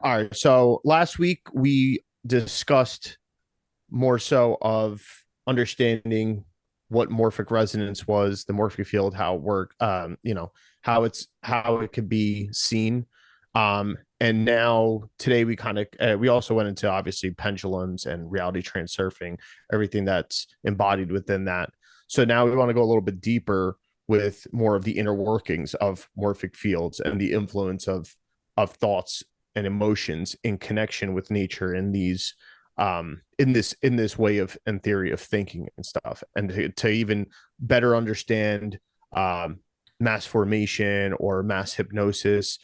All right. So last week we discussed more so of understanding what morphic resonance was, the morphic field, how it worked, how it could be seen. And now today we kind of we also went into obviously pendulums and reality transurfing, everything that's embodied within that. So now we want to go a little bit deeper with more of the inner workings of morphic fields and the influence of thoughts and emotions in connection with nature in these in this way of and theory of thinking and stuff, and to even better understand um, mass formation or mass hypnosis,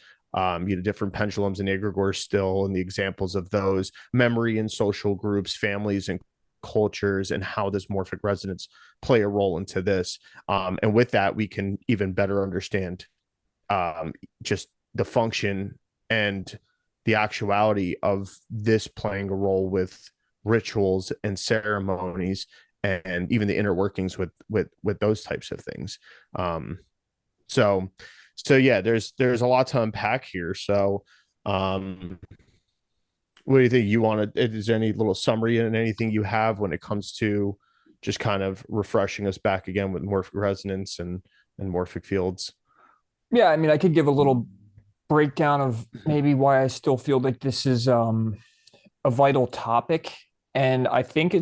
different pendulums and egregores still, and the examples of those, memory in social groups, families, and cultures, and how does morphic resonance play a role into this. And with that, we can even better understand just the function and the actuality of this playing a role with rituals and ceremonies, and even the inner workings with those types of things. um so yeah, there's a lot to unpack here. So um what do you think? You want to, is there any little summary and anything you have when it comes to just kind of refreshing us back again with morphic resonance and morphic fields? Yeah, I mean, I could give a little breakdown of maybe why I still feel like this is a vital topic. And I think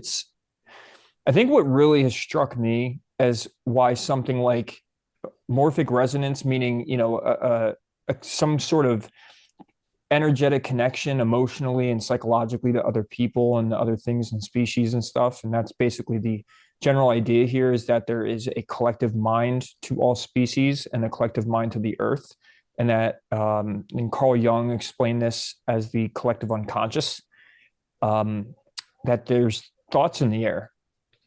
what really has struck me as why something like morphic resonance, meaning, some sort of energetic connection emotionally and psychologically to other people and other things and species and stuff. And that's basically the general idea here, is that there is a collective mind to all species and a collective mind to the earth. And that, and Carl Jung explained this as the collective unconscious, um, that there's thoughts in the air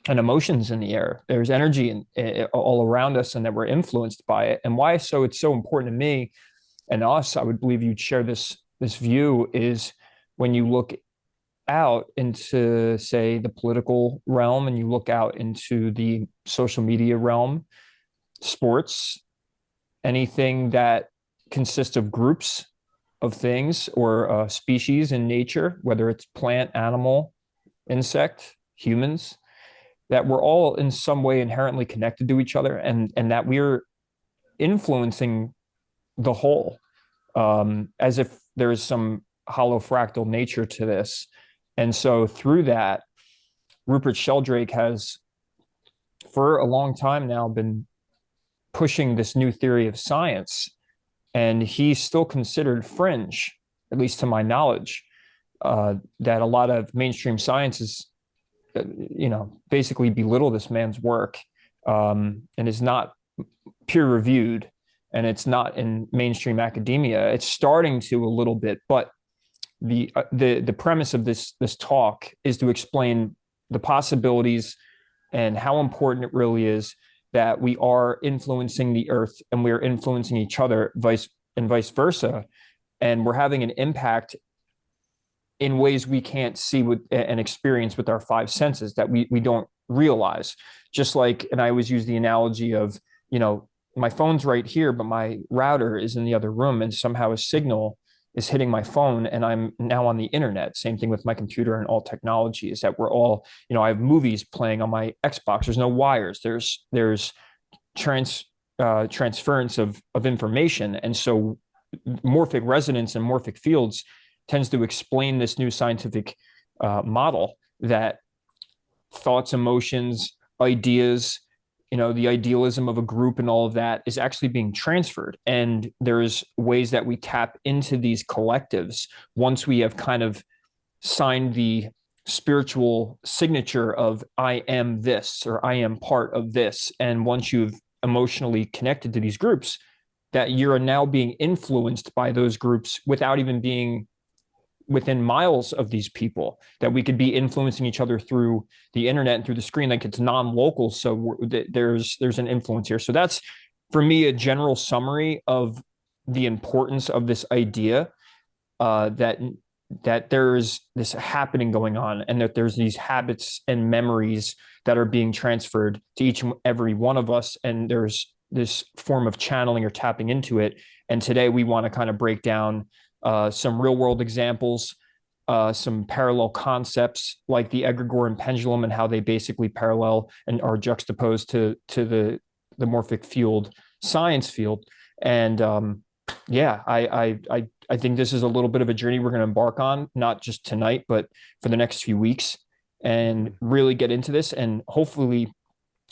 and emotions in the air. There's energy all around us, and that we're influenced by it. And why so it's so important to me and us, I would believe you'd share this view, is when you look out into, say, the political realm, and you look out into the social media realm, sports, anything that consists of groups of things or species in nature, whether it's plant, animal, insect, humans, that we're all in some way inherently connected to each other, and that we're influencing the whole, as if there is some hollow fractal nature to this. And so through that, Rupert Sheldrake has, for a long time now, been pushing this new theory of science, and he's still considered fringe, at least to my knowledge. That a lot of mainstream science is, basically belittle this man's work, and is not peer reviewed, and it's not in mainstream academia. It's starting to a little bit, but the premise of this talk is to explain the possibilities and how important it really is that we are influencing the earth and we're influencing each other, vice versa, and we're having an impact in ways we can't see with and experience with our five senses, that we don't realize. Just like, and I always use the analogy of, my phone's right here, but my router is in the other room, and somehow a signal is hitting my phone, and I'm now on the internet. Same thing with my computer and all technology, is that we're all, I have movies playing on my Xbox. There's no wires. There's transference of information. And so morphic resonance and morphic fields tends to explain this new scientific model, that thoughts, emotions, ideas, the idealism of a group and all of that is actually being transferred. And there's ways that we tap into these collectives once we have kind of signed the spiritual signature of I am this, or I am part of this. And once you've emotionally connected to these groups, that you're now being influenced by those groups without even being within miles of these people, that we could be influencing each other through the internet and through the screen, like it's non-local. So there's an influence here. So that's, for me, a general summary of the importance of this idea, that there's this happening going on, and that there's these habits and memories that are being transferred to each and every one of us, and there's this form of channeling or tapping into it. And today we want to kind of break down some real world examples, some parallel concepts like the egregore and pendulum and how they basically parallel and are juxtaposed to the morphic field science field. And yeah, I think this is a little bit of a journey we're going to embark on, not just tonight, but for the next few weeks, and really get into this. And hopefully,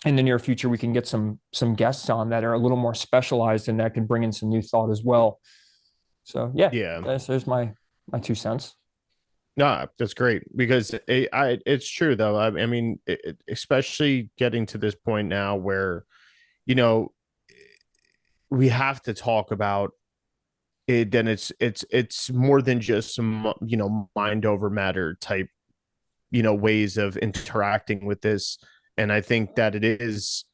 in the near future, we can get some guests on that are a little more specialized and that can bring in some new thought as well. So yeah, Yeah. there's my 2 cents. No, that's great because it's true though. I mean, especially getting to this point now where, you know, we have to talk about it, then it's more than just some, mind over matter type, ways of interacting with this. And I think that it is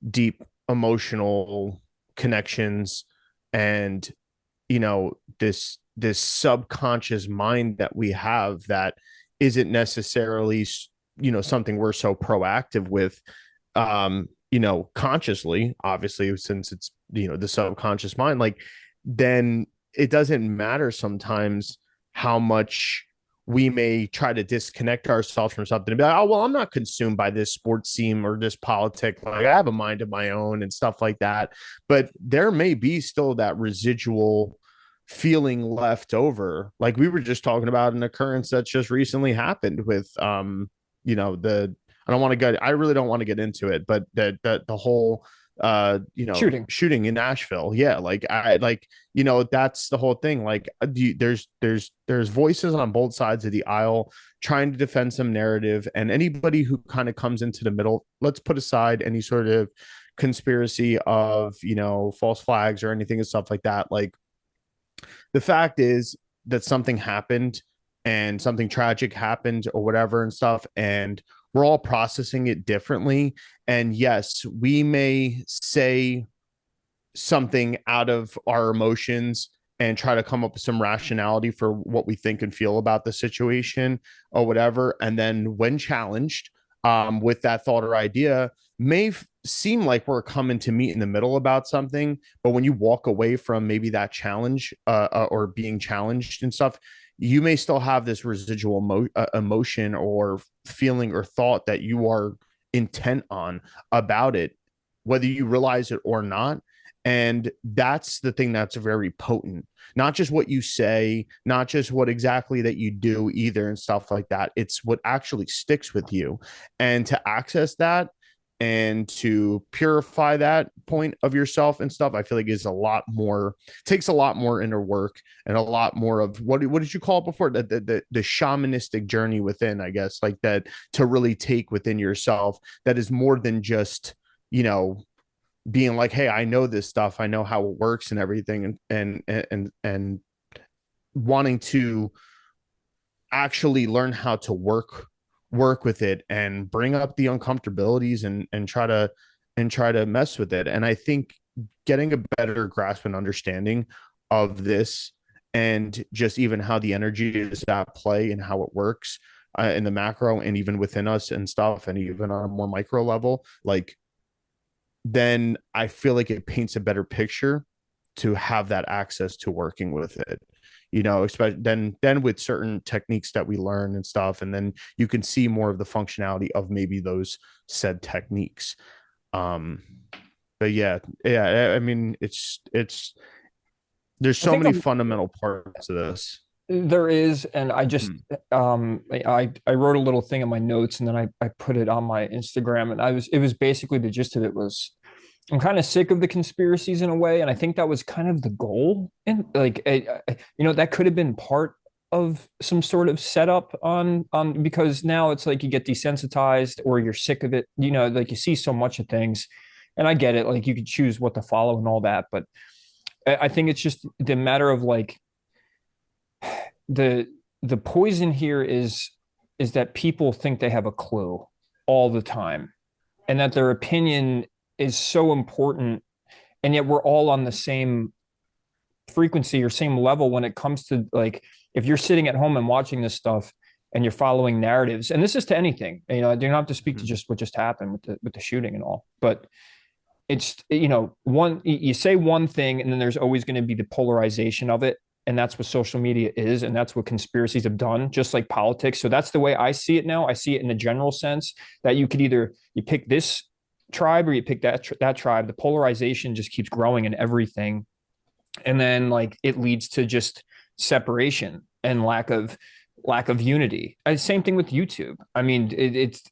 deep emotional connections and, this subconscious mind that we have that isn't necessarily, something we're so proactive with, consciously, obviously, since it's, the subconscious mind, like, then it doesn't matter sometimes how much we may try to disconnect ourselves from something and be like, oh, well, I'm not consumed by this sports team or this politic. Like, I have a mind of my own and stuff like that. But there may be still that residual feeling left over. Like we were just talking about an occurrence that just recently happened with, the, I don't want to get, I really don't want to get into it, but the whole, Shooting. shooting in Nashville. Yeah. That's the whole thing. Like there's voices on both sides of the aisle trying to defend some narrative, and anybody who kind of comes into the middle, let's put aside any sort of conspiracy of, false flags or anything and stuff like that. Like the fact is that something happened and something tragic happened or whatever and stuff, and we're all processing it differently. And yes, we may say something out of our emotions and try to come up with some rationality for what we think and feel about the situation or whatever. And then when challenged, with that thought or idea, may seem like we're coming to meet in the middle about something. But when you walk away from maybe that challenge, or being challenged and stuff, you may still have this residual emotion or feeling or thought that you are intent on about it, whether you realize it or not. And that's the thing that's very potent. Not just what you say, not just what exactly that you do either and stuff like that. It's what actually sticks with you. And to access that and to purify that point of yourself and stuff, I feel like is a lot more, takes a lot more inner work and a lot more of what did you call it before? The shamanistic journey within, I guess, like that, to really take within yourself, that is more than just, being like, hey, I know this stuff, I know how it works and everything, and wanting to actually learn how to work with it and bring up the uncomfortabilities and try to mess with it. And I think getting a better grasp and understanding of this, and just even how the energy is at play and how it works, in the macro and even within us and stuff, and even on a more micro level, like, then I feel like it paints a better picture to have that access to working with it, especially then with certain techniques that we learn and stuff, and then you can see more of the functionality of maybe those said techniques. um but yeah, I mean, it's there's I so think many fundamental parts of this. there is, and I just Mhm. I wrote a little thing in my notes and then I put it on my Instagram, and it was basically the gist of it was I'm kind of sick of the conspiracies in a way, and I think that was kind of the goal. And like, that could have been part of some sort of setup on because now it's like you get desensitized or you're sick of it. Like you see so much of things, and I get it. Like you could choose what to follow and all that, but I think it's just the matter of like the the poison here is that people think they have a clue all the time, and that their opinion is so important, and yet we're all on the same frequency or same level when it comes to like if you're sitting at home and watching this stuff and you're following narratives, and this is to anything, you don't have to speak to Mhm. just what just happened with the shooting and all, but it's one you say one thing and then there's always going to be the polarization of it, and that's what social media is, and that's what conspiracies have done, just like politics. So that's the way I see it now. I see it in the general sense that you could either you pick this tribe or you pick that tribe. The polarization just keeps growing in everything, and then like it leads to just separation and lack of unity. Same thing with YouTube. I mean,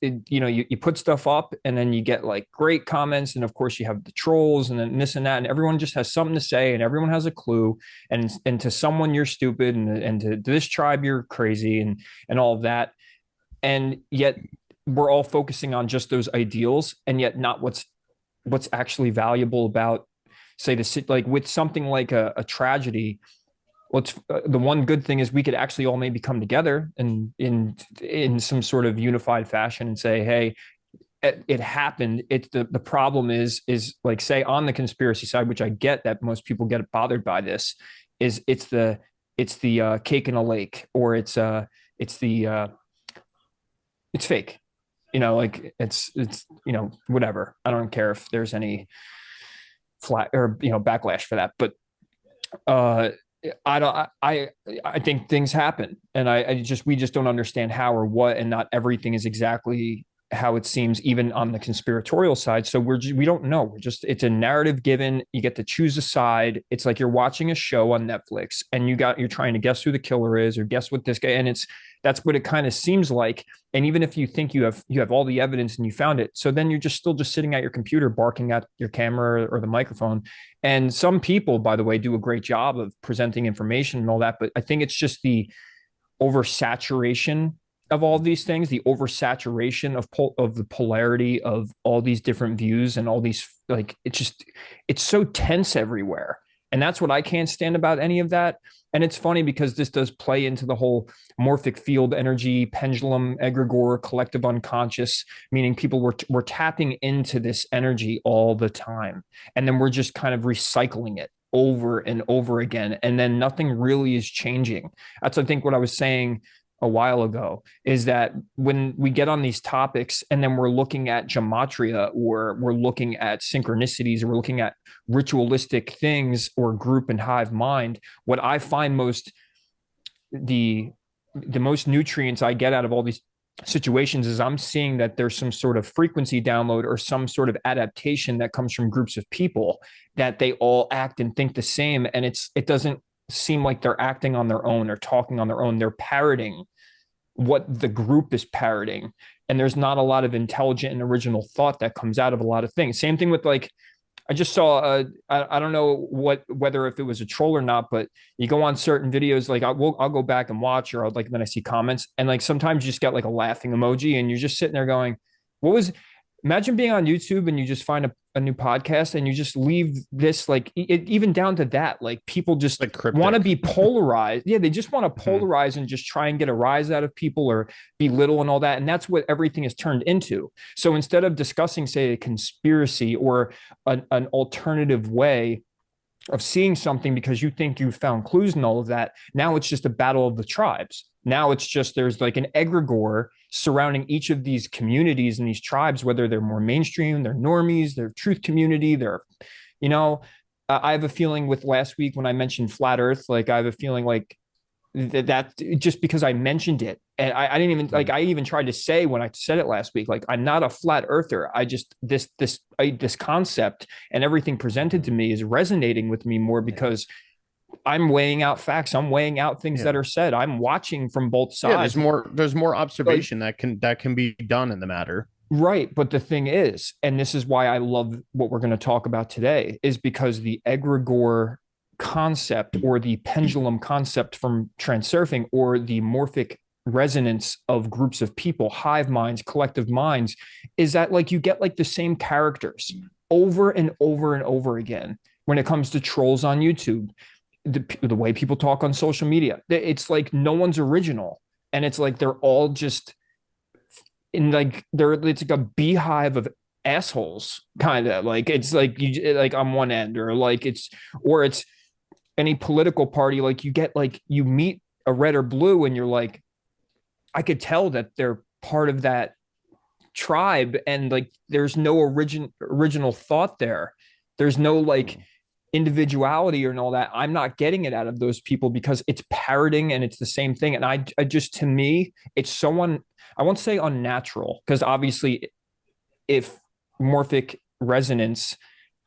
you put stuff up and then you get like great comments, and of course you have the trolls and then this and that, and everyone just has something to say, and everyone has a clue, and to someone you're stupid, and to this tribe you're crazy, and all of that, and yet we're all focusing on just those ideals, and yet not what's actually valuable about, say, like with something like a tragedy. What's the one good thing is we could actually all maybe come together and in some sort of unified fashion and say, hey, it happened. It's the problem is like, say, on the conspiracy side, which I get that most people get bothered by this, is it's the cake in a lake, or it's fake. Like it's whatever. I don't care if there's any flat or backlash for that, but uh I don't. I think things happen, and we just don't understand how or what, and not everything is exactly how it seems, even on the conspiratorial side. So we don't know. It's a narrative given. You get to choose a side. It's like you're watching a show on Netflix, and you're trying to guess who the killer is or guess what this guy. And that's what it kind of seems like. And even if you think you have all the evidence and you found it, so then you're still just sitting at your computer barking at your camera or the microphone. And some people, by the way, do a great job of presenting information and all that. But I think it's just the oversaturation of all these things, the oversaturation of the polarity of all these different views and all these, like, it's so tense everywhere. And that's what I can't stand about any of that. And it's funny because this does play into the whole morphic field energy, pendulum, egregore, collective unconscious, meaning people were tapping into this energy all the time. And then we're just kind of recycling it over and over again. And then nothing really is changing. That's, I think, what I was saying a while ago, is that when we get on these topics and then we're looking at gematria, or we're looking at synchronicities, or we're looking at ritualistic things, or group and hive mind, what I find the most nutrients I get out of all these situations is I'm seeing that there's some sort of frequency download or some sort of adaptation that comes from groups of people, that they all act and think the same, and it doesn't seem like they're acting on their own or talking on their own. They're parroting what the group is parroting, and there's not a lot of intelligent and original thought that comes out of a lot of things. Same thing with, like, I just saw I don't know whether if it was a troll or not, but you go on certain videos, like I'll go back and watch, or then I see comments, and like sometimes you just get like a laughing emoji, and you're just sitting there going, what was imagine being on YouTube and you just find a new podcast and you just leave this, like even down to that, like people just like want to cryptic. be polarized. Yeah, they just want to polarize and just try and get a rise out of people or belittle and all that. And that's what everything is turned into. So instead of discussing, say, a conspiracy or an alternative way of seeing something because you think you've found clues and all of that, now it's just a battle of the tribes. Now it's just, there's like an egregore surrounding each of these communities and these tribes, whether they're more mainstream, they're normies, they're truth community, they're, you know, I have a feeling with last week when I mentioned flat earth, like I have a feeling like that just because I mentioned it, and I didn't even like, I even tried to say when I said it last week, like, I'm not a flat earther. I just, this concept and everything presented to me is resonating with me more because I'm weighing out facts. I'm weighing out things that are said. I'm watching from both sides. Yeah, there's more Like, observation that can be done in the matter. right. But the thing is, and this is why I love what we're going to talk about today, is because the egregore concept, or the pendulum concept from transurfing, or the morphic resonance of groups of people, hive minds, collective minds, is that like you get like the same characters over and over and over again when it comes to trolls on YouTube, the way people talk on social media. It's like no one's original, and it's like they're all just in like it's like a beehive of assholes, kind of like. It's like you like on one end, or it's any political party. Like you get, like, you meet a red or blue and you're like, I could tell that they're part of that tribe, and like there's no original thought there. There's no like individuality and all that, I'm not getting it out of those people because it's parroting and it's the same thing. And I just, to me, it's someone, I won't say unnatural, because obviously if morphic resonance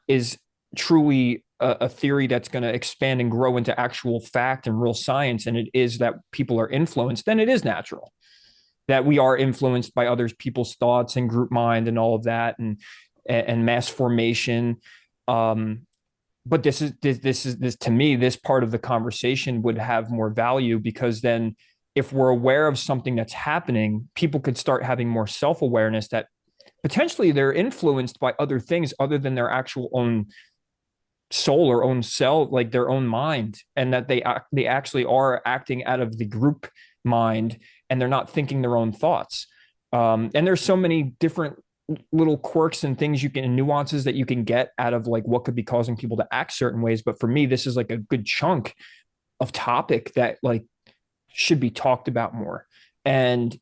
is truly a theory that's going to expand and grow into actual fact and real science, and it is that people are influenced, then it is natural that we are influenced by other people's thoughts and group mind and all of that, and mass formation. But this to me, this part of the conversation would have more value, because then if we're aware of something that's happening, people could start having more self-awareness that potentially they're influenced by other things other than their actual own soul or own self, like their own mind, and that they actually are acting out of the group mind, and they're not thinking their own thoughts. And there's so many different little quirks and things you can, and nuances that you can get out of like what could be causing people to act certain ways. But for me, this is like a good chunk of topic that like should be talked about more. And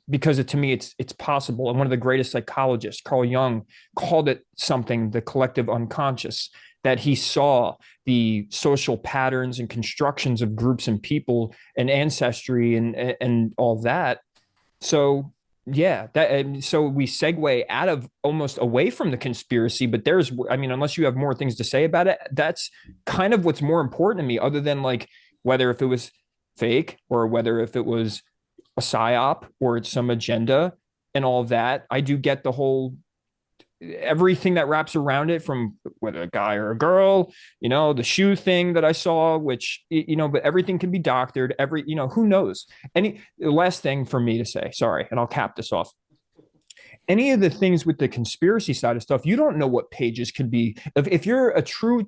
because to me, it's possible. And one of the greatest psychologists, Carl Jung, called it something, the collective unconscious, that he saw the social patterns and constructions of groups and people and ancestry and all that. So yeah, that, so we segue out of, almost away from the conspiracy, but there's, I mean, unless you have more things to say about it, that's kind of what's more important to me, other than like whether if it was fake or whether if it was a psyop or it's some agenda and all of that. I do get the whole, everything that wraps around it, from whether a guy or a girl, the shoe thing that I saw, which, but everything can be doctored. Who knows? Any last thing for me to say, sorry, and I'll cap this off. Any of the things with the conspiracy side of stuff, you don't know what pages could be. If you're a true,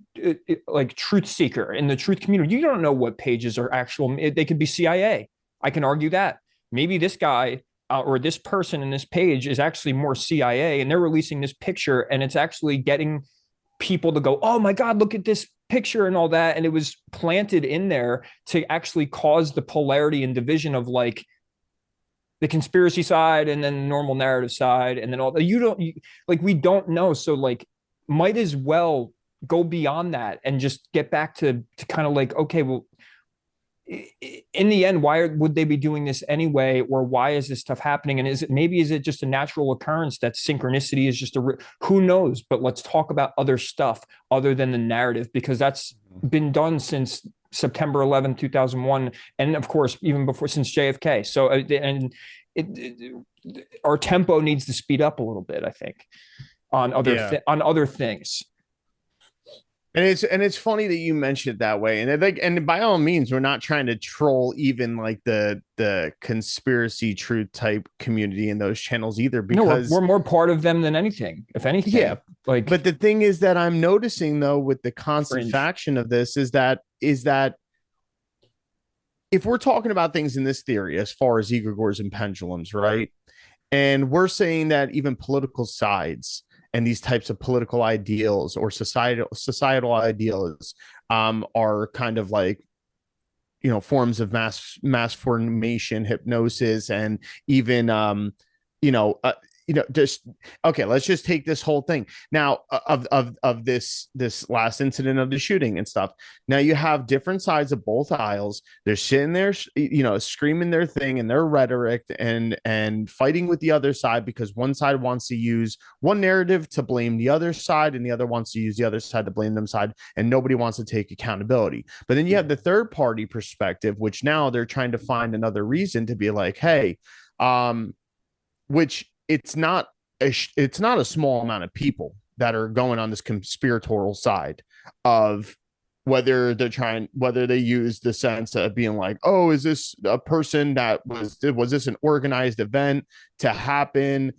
like truth seeker in the truth community, you don't know what pages are actual. They could be CIA. I can argue that maybe this guy or this person in this page is actually more CIA, and they're releasing this picture and it's actually getting people to go, oh my God, look at this picture and all that. And it was planted in there to actually cause the polarity and division of like the conspiracy side and then the normal narrative side. And then all like, we don't know. So like, might as well go beyond that and just get back to kind of like, okay, well, in the end, why would they be doing this anyway? Or why is this stuff happening? And is it just a natural occurrence that synchronicity is just who knows? But let's talk about other stuff other than the narrative, because that's been done since September 11th, 2001. And of course, even before, since JFK. So, our tempo needs to speed up a little bit, I think, on other things. And it's funny that you mentioned it that way. And by all means, we're not trying to troll even like the conspiracy truth type community in those channels either, because we're more part of them than anything, if anything. Yeah. Like, but the thing is that I'm noticing though, with the constant faction of this is that if we're talking about things in this theory, as far as egregores and pendulums, right? And we're saying that even political sides and these types of political ideals or societal ideals are kind of like, forms of mass formation, hypnosis, and even just okay, let's just take this whole thing now of this last incident of the shooting and stuff. Now you have different sides of both aisles. They're sitting there, screaming their thing and their rhetoric and fighting with the other side, because one side wants to use one narrative to blame the other side, and the other wants to use the other side to blame them side, and nobody wants to take accountability. But then you have the third party perspective, which now they're trying to find another reason to be like, hey, which it's not a small amount of people that are going on this conspiratorial side of whether they use the sense of being like, oh, is this a person that was this an organized event to happen,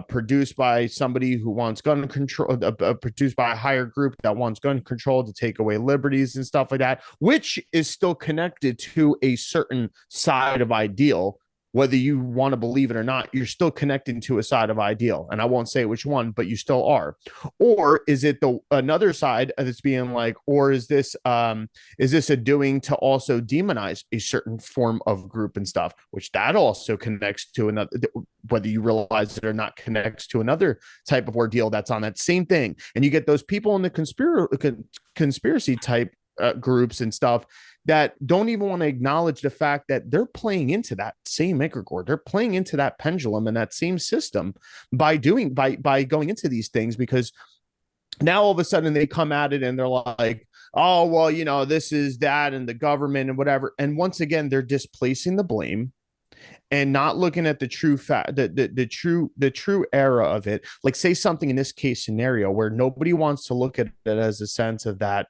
produced by somebody who wants gun control, produced by a higher group that wants gun control to take away liberties and stuff like that, which is still connected to a certain side of ideal, whether you want to believe it or not, you're still connecting to a side of ideal. And I won't say which one, but you still are. Or is it the another side that's being like, or is this a doing to also demonize a certain form of group and stuff, which that also connects to another, whether you realize it or not, connects to another type of ordeal that's on that same thing. And you get those people in the conspiracy type groups and stuff that don't even want to acknowledge the fact that they're playing into that same egregore. They're playing into that pendulum and that same system by going into these things, because now all of a sudden they come at it and they're like, oh, well, this is that and the government and whatever. And once again, they're displacing the blame and not looking at the true fact, the true era of it. Like, say something in this case scenario where nobody wants to look at it as a sense of that,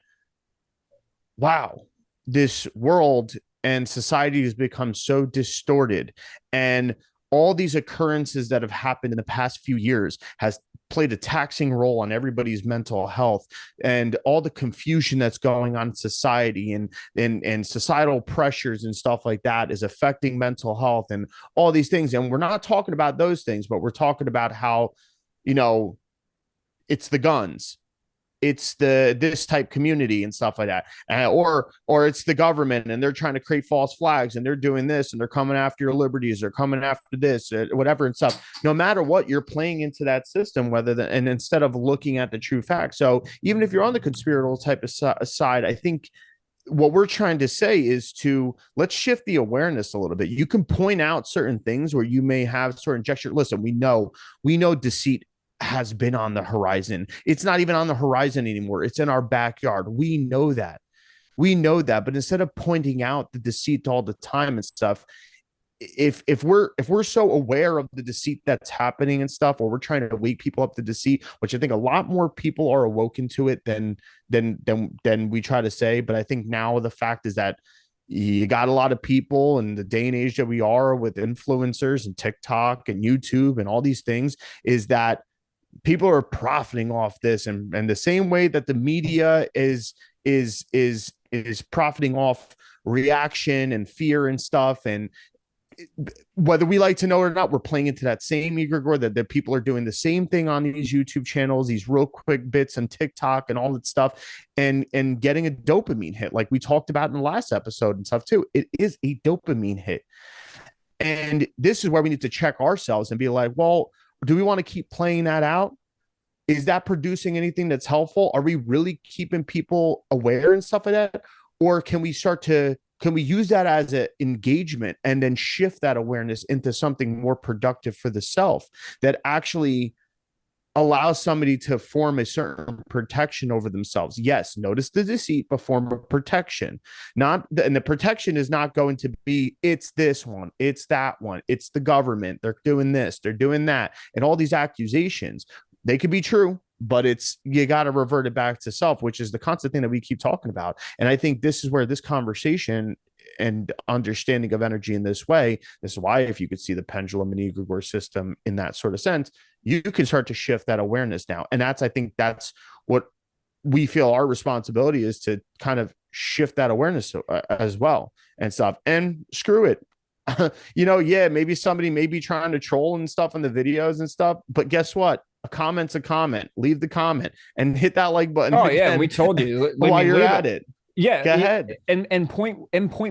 wow, this world and society has become so distorted, and all these occurrences that have happened in the past few years has played a taxing role on everybody's mental health, and all the confusion that's going on in society, and societal pressures and stuff like that is affecting mental health and all these things. And we're not talking about those things, but we're talking about how, you know it's the guns, it's the this type community and stuff like that, or it's the government and they're trying to create false flags and they're doing this and they're coming after your liberties, they're coming after this, whatever and stuff. No matter what, you're playing into that system, and instead of looking at the true facts. So even if you're on the conspiratorial type of side, I think what we're trying to say is to let's shift the awareness a little bit. You can point out certain things where you may have certain gesture. Listen, we know deceit has been on the horizon. It's not even on the horizon anymore. It's in our backyard. We know that. But instead of pointing out the deceit all the time and stuff, if we're so aware of the deceit that's happening and stuff, or we're trying to wake people up to deceit, which I think a lot more people are awoken to it than we try to say. But I think now the fact is that you got a lot of people in the day and age that we are with influencers and TikTok and YouTube and all these things, is that people are profiting off this, and the same way that the media is profiting off reaction and fear and stuff. And whether we like to know it or not, we're playing into that same egregore, that people are doing the same thing on these YouTube channels, these real quick bits on TikTok and all that stuff, and getting a dopamine hit, like we talked about in the last episode and stuff too. It is a dopamine hit. And this is where we need to check ourselves and be like, well, do we want to keep playing that out? Is that producing anything that's helpful? Are we really keeping people aware and stuff like that? Or can we use that as an engagement and then shift that awareness into something more productive for the self, that actually allows somebody to form a certain protection over themselves? Yes, notice the deceit, but form a protection. And the protection is not going to be, it's this one, it's that one, it's the government, they're doing this, they're doing that, and all these accusations. They could be true, but you got to revert it back to self, which is the constant thing that we keep talking about. And I think this is where this conversation and understanding of energy in this way, this is why, if you could see the pendulum and egregore system in that sort of sense, you can start to shift that awareness now. And I think that's what we feel our responsibility is, to kind of shift that awareness as well and stuff. And screw it. Yeah, maybe somebody may be trying to troll and stuff in the videos and stuff, but guess what? A comment's a comment. Leave the comment and hit that like button. Oh yeah, we told you while you're at it. Yeah, go ahead. And point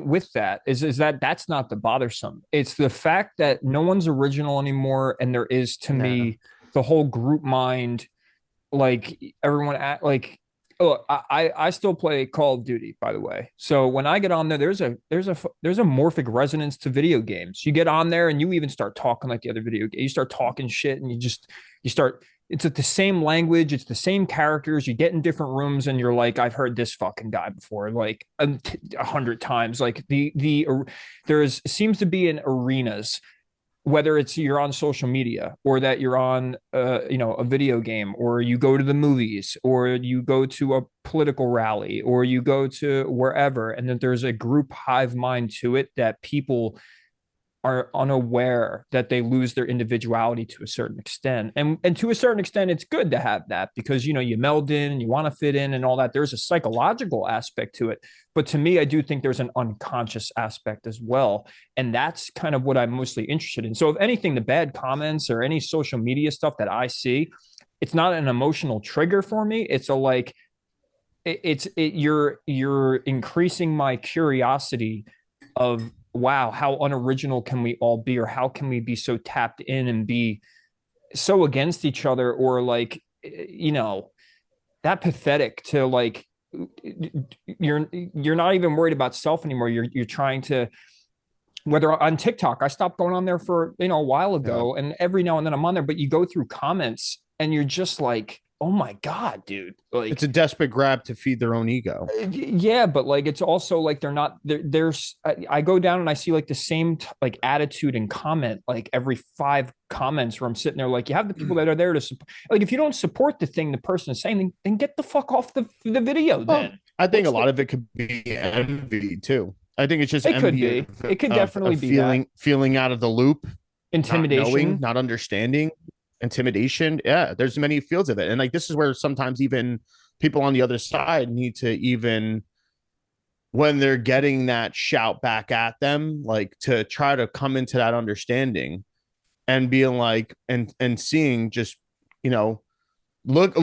with that is that that's not the bothersome. It's the fact that no one's original anymore, and there is, to me, the whole group mind. Like everyone like, oh, I still play Call of Duty, by the way. So when I get on there, there's a morphic resonance to video games. You get on there and you even start talking like the other video game. You start talking shit, and you start. It's the same language. It's the same characters. You get in different rooms and you're like, I've heard this fucking guy before, like 100 times. Like there's seems to be in arenas, whether it's you're on social media or that you're on, a video game, or you go to the movies, or you go to a political rally, or you go to wherever, and then there's a group hive mind to it that people are unaware that they lose their individuality to a certain extent. And to a certain extent, it's good to have that because, you meld in and you want to fit in and all that. There's a psychological aspect to it. But to me, I do think there's an unconscious aspect as well. And that's kind of what I'm mostly interested in. So if anything, the bad comments or any social media stuff that I see, it's not an emotional trigger for me. It's a like, you're increasing my curiosity of wow, how unoriginal can we all be, or how can we be so tapped in and be so against each other, or like, that pathetic to like, you're not even worried about self anymore. You're trying to, whether on TikTok, I stopped going on there for a while Yeah. ago, and every now and then I'm on there, but you go through comments and you're just like, oh my god, dude, It's like a desperate grab to feed their own ego. yeah, but like it's also like they're not there's I go down and I see like the same like attitude and comment like every 5 comments where I'm sitting there like you have the people that are there to support. Like if you don't support the thing the person is saying, then get the fuck off the video Well, then. I think a What's lot the of it could be envy too. I think it's just It could envy be. It could of definitely be that. feeling out of the loop, not knowing, Intimidation. not understanding, intimidation. Yeah, there's many fields of it. And like this is where sometimes even people on the other side need to even when they're getting that shout back at them, like to try to come into that understanding and being like and seeing just, you know, look,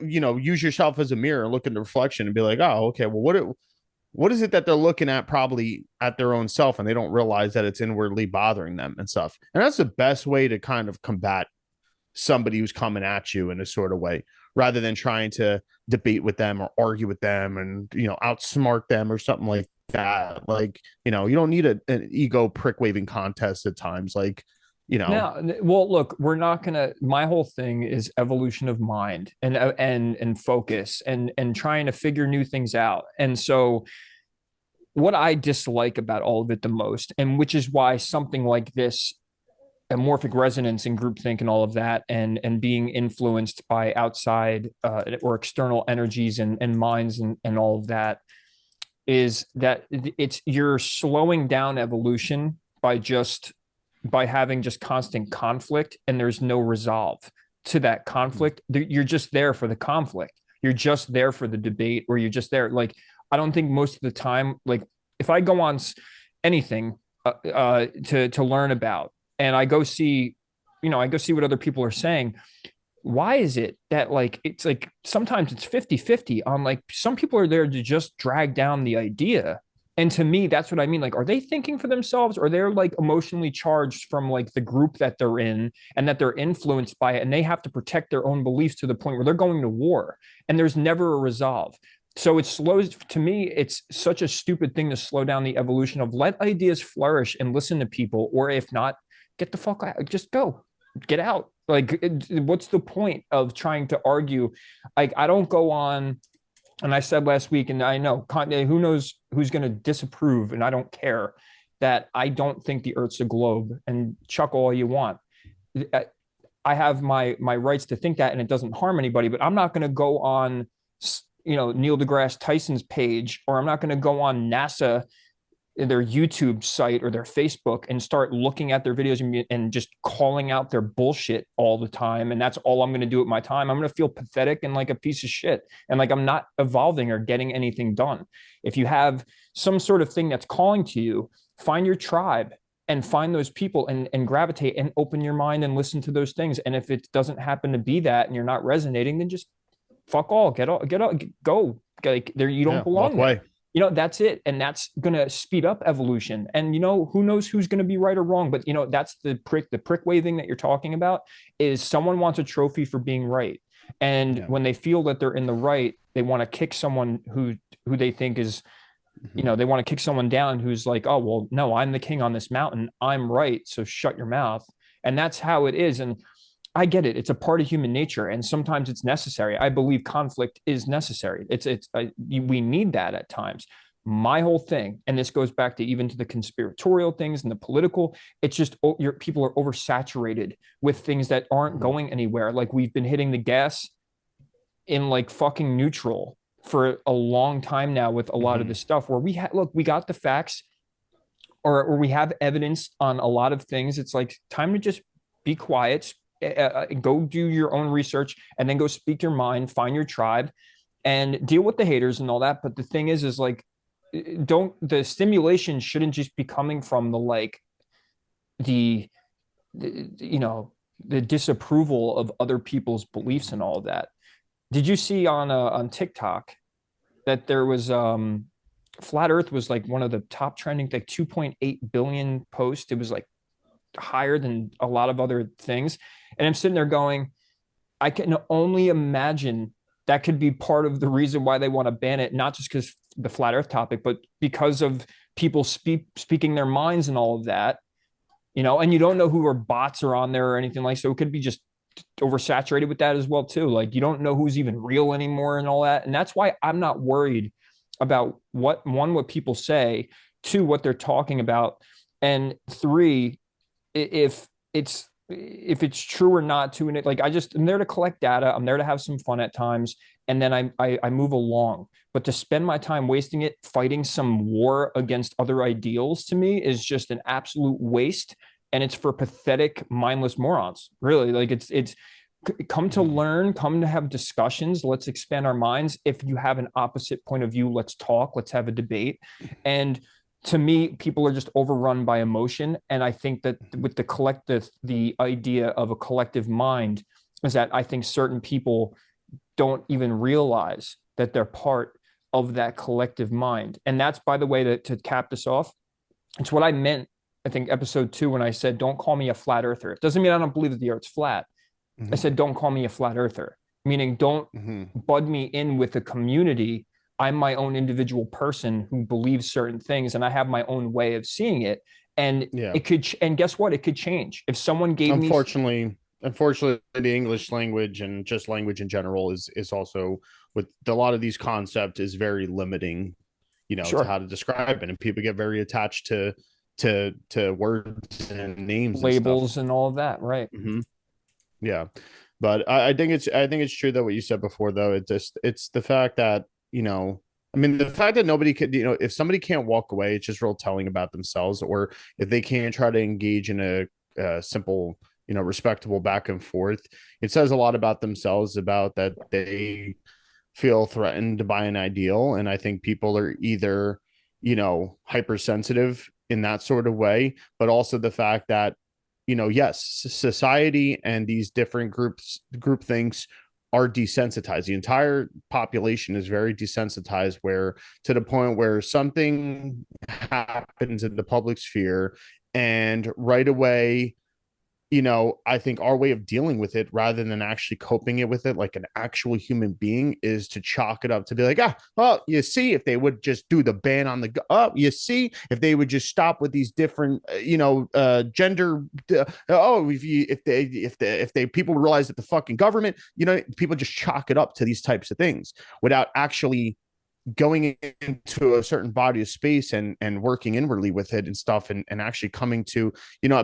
use yourself as a mirror, look in the reflection and be like, oh, okay, well, what is it that they're looking at probably at their own self and they don't realize that it's inwardly bothering them and stuff. And that's the best way to kind of combat somebody who's coming at you in a sort of way rather than trying to debate with them or argue with them and outsmart them or something like that. Like, you don't need an ego prick waving contest at times. Like, Now, well, look, we're not gonna. My whole thing is evolution of mind and focus and trying to figure new things out. And so, what I dislike about all of it the most, and which is why something like this, amorphic resonance and groupthink and all of that, and being influenced by outside or external energies and minds and all of that, is that it's you're slowing down evolution by having just constant conflict and there's no resolve to that conflict. You're just there for the conflict. You're just there for the debate, or you're just there. Like, I don't think most of the time, like if I go on anything to learn about and I go see what other people are saying, why is it that like it's like sometimes it's 50-50 on like some people are there to just drag down the idea, and to me that's what I mean. Like, are they thinking for themselves, or they're like emotionally charged from like the group that they're in and that they're influenced by it, and they have to protect their own beliefs to the point where they're going to war and there's never a resolve. So it slows, to me it's such a stupid thing to slow down the evolution of let ideas flourish and listen to people, or if not, get the fuck out, just go, get out. Like, what's the point of trying to argue? Like, I don't go on, and I said last week, and I know who knows who's going to disapprove, and I don't care that I don't think the Earth's a globe. And chuckle all you want. I have my rights to think that, and it doesn't harm anybody. But I'm not going to go on, Neil deGrasse Tyson's page, or I'm not going to go on NASA, their YouTube site or their Facebook, and start looking at their videos and just calling out their bullshit all the time. And that's all I'm going to do with my time. I'm going to feel pathetic and like a piece of shit. And like I'm not evolving or getting anything done. If you have some sort of thing that's calling to you, find your tribe and find those people and gravitate and open your mind and listen to those things. And if it doesn't happen to be that and you're not resonating, then just fuck all, get out, go. Like, there, you don't yeah, walk belong there. away. That's it. And that's going to speed up evolution. And, who knows who's going to be right or wrong. But, that's the prick waving that you're talking about, is someone wants a trophy for being right. And Yeah. when they feel that they're in the right, they want to kick someone who they think is, they want to kick someone down who's like, oh, well, no, I'm the king on this mountain. I'm right. So shut your mouth. And that's how it is. And I get it. It's a part of human nature, and sometimes it's necessary. I believe conflict is necessary. We need that at times. My whole thing, and this goes back to even to the conspiratorial things and the political, it's just people are oversaturated with things that aren't going anywhere. Like, we've been hitting the gas in like fucking neutral for a long time now with a lot of this stuff where we got the facts. or we have evidence on a lot of things. It's like time to just be quiet, go do your own research, and then go speak your mind, find your tribe, and deal with the haters and all that. But the thing is like, don't the stimulation shouldn't just be coming from the like the you know the disapproval of other people's beliefs and all of that. Did you see on TikTok that there was flat earth was like one of the top trending, like 2.8 billion posts. It was like higher than a lot of other things. And I'm sitting there going, I can only imagine that could be part of the reason why they want to ban it, not just because the flat earth topic, but because of people speaking their minds and all of that, and you don't know who are bots are on there or anything like, so it could be just oversaturated with that as well too. Like you don't know who's even real anymore and all that. And that's why I'm not worried about what people say, two, what they're talking about, and three, if it's true or not to. And like I'm there to collect data. I'm there to have some fun at times, and then I move along. But to spend my time wasting it fighting some war against other ideals, to me, is just an absolute waste. And it's for pathetic, mindless morons. Really, like it's come to learn, come to have discussions. Let's expand our minds. If you have an opposite point of view, let's talk. Let's have a debate. And to me, people are just overrun by emotion. And I think that with the idea of a collective mind is that I think certain people don't even realize that they're part of that collective mind. And that's, by the way, to cap this off, it's what I meant, I think, episode 2, when I said, don't call me a flat earther. It doesn't mean I don't believe that the earth's flat. I said, don't call me a flat earther, meaning don't bud me in with the community. I'm my own individual person who believes certain things, and I have my own way of seeing it. And Yeah. it could, and guess what? It could change. If someone gave me, Unfortunately, the English language and just language in general is also, with a lot of these concepts, is very limiting, to sure, how to describe it, and people get very attached to words and names and stuff. labels and all of that, right? Yeah, but I think it's true that what you said before, though. It's the fact that, I mean, the fact that nobody could, if somebody can't walk away, it's just real telling about themselves. Or if they can't try to engage in a simple, respectable back and forth, it says a lot about themselves, about that they feel threatened by an ideal. And I think people are either, hypersensitive in that sort of way, but also the fact that, yes, society and these different group things are desensitized. The entire population is very desensitized, where, to the point where something happens in the public sphere, and right away, I think our way of dealing with it, rather than actually coping it with it like an actual human being, is to chalk it up to be like, well, you see, if they would just do the ban on you see, if they would just stop with these different, gender, if they people realize that the fucking government, people just chalk it up to these types of things without actually going into a certain body of space and working inwardly with it and stuff, and actually coming to,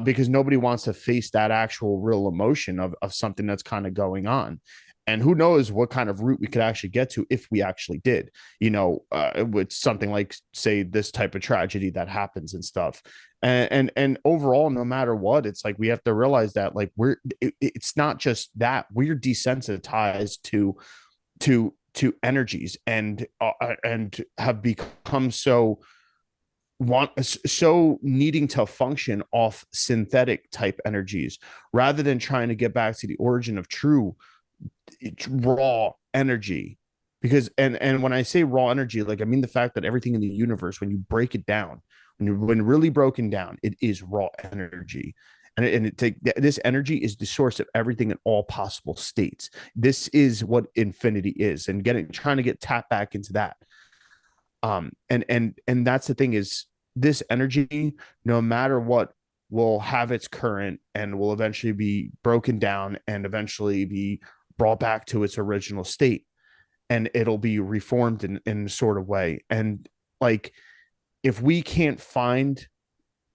because nobody wants to face that actual real emotion of something that's kind of going on. And who knows what kind of route we could actually get to if we actually did, with something like, say, this type of tragedy that happens and stuff. And overall, no matter what, it's like we have to realize that, like, it's not just that we're desensitized to energies, and have become so needing to function off synthetic type energies, rather than trying to get back to the origin of true raw energy. Because, and when I say raw energy, like, I mean the fact that everything in the universe, when you break it down, when really broken down, it is raw energy. This energy is the source of everything in all possible states. This is what infinity is, and trying to get tapped back into that. And that's the thing, is this energy, no matter what, will have its current, and will eventually be broken down, and eventually be brought back to its original state, and it'll be reformed in a sort of way. And, like, if we can't find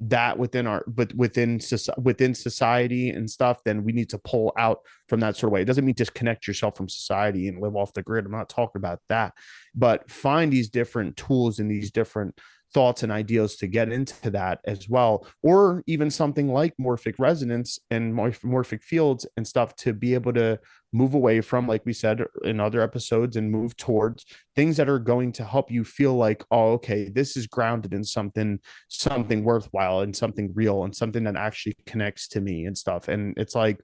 that within society and stuff, then we need to pull out from that sort of way. It doesn't mean disconnect yourself from society and live off the grid. I'm not talking about that, but find these different tools and these different thoughts and ideas to get into that as well, or even something like morphic resonance and morphic fields and stuff, to be able to move away from, like we said in other episodes, and move towards things that are going to help you feel like, oh, okay, this is grounded in something worthwhile and something real and something that actually connects to me and stuff. And it's like,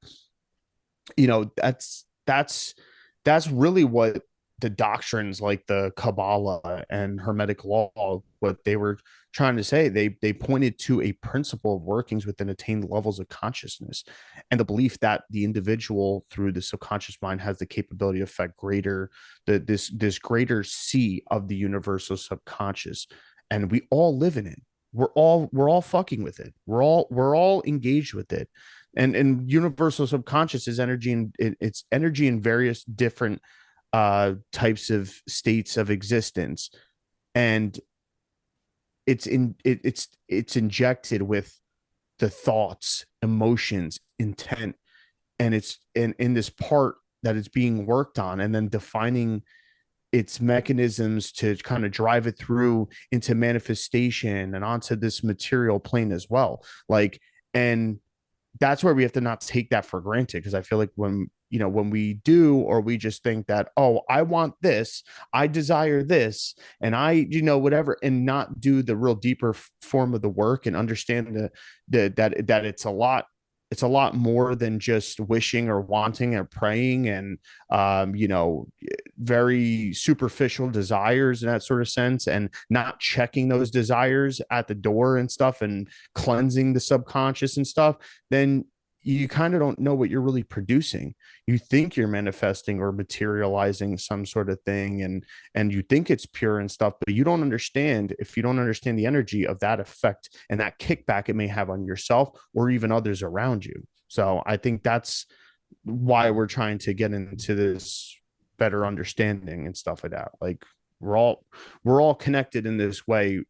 that's really what the doctrines like the Kabbalah and Hermetic law, what they were trying to say. They pointed to a principle of workings within attained levels of consciousness, and the belief that the individual through the subconscious mind has the capability to affect this greater sea of the universal subconscious, and we all live in it. We're all fucking with it. We're all engaged with it. And universal subconscious is energy, and it's energy in various different types of states of existence, and it's injected with the thoughts, emotions, intent, and it's in this part that it's being worked on, and then defining its mechanisms to kind of drive it through into manifestation and onto this material plane as well. Like, and that's where we have to not take that for granted, because I feel like when we do, or we just think that, oh, I want this, I desire this, and whatever, and not do the real deeper form of the work and understand that it's a lot more than just wishing or wanting or praying and very superficial desires in that sort of sense, and not checking those desires at the door and stuff, and cleansing the subconscious and stuff. Then you kind of don't know what you're really producing. You think you're manifesting or materializing some sort of thing, and you think it's pure and stuff, but you don't understand, if you don't understand the energy of that effect and that kickback it may have on yourself or even others around you. So I think that's why we're trying to get into this better understanding and stuff like that. Like, we're all connected in this way,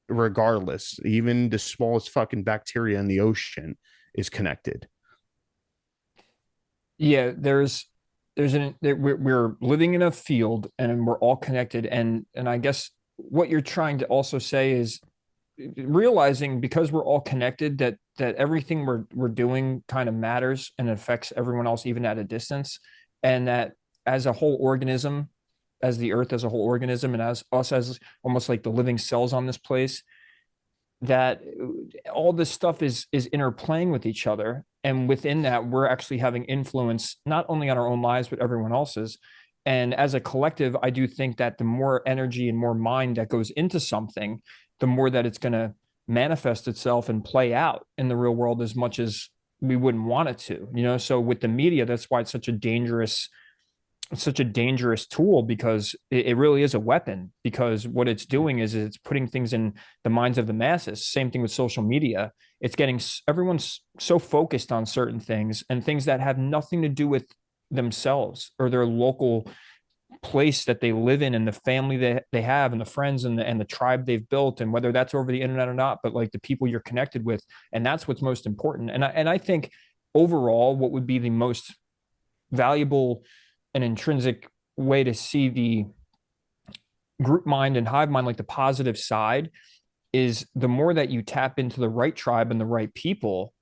regardless. Even the smallest fucking bacteria in the ocean is connected. Yeah, we're living in a field and we're all connected, and I guess what you're trying to also say is realizing, because we're all connected, that everything we're doing kind of matters and affects everyone else even at a distance, and that as a whole organism, as the earth as a whole organism, and as us as almost like the living cells on this place, that all this stuff is interplaying with each other, and within that we're actually having influence not only on our own lives but everyone else's. And as a collective, I do think that the more energy and more mind that goes into something, the more that it's going to manifest itself and play out in the real world, as much as we wouldn't want it to, so with the media, that's why it's such a dangerous tool, because it really is a weapon, because what it's doing is it's putting things in the minds of the masses. Same thing with social media. It's getting everyone's so focused on certain things, and things that have nothing to do with themselves or their local place that they live in, and the family that they have, and the friends, and the tribe they've built, and whether that's over the internet or not, but like the people you're connected with. And that's what's most important. And I think overall, what would be the most valuable and intrinsic way to see the group mind and hive mind, like the positive side, is the more that you tap into the right tribe and the right people,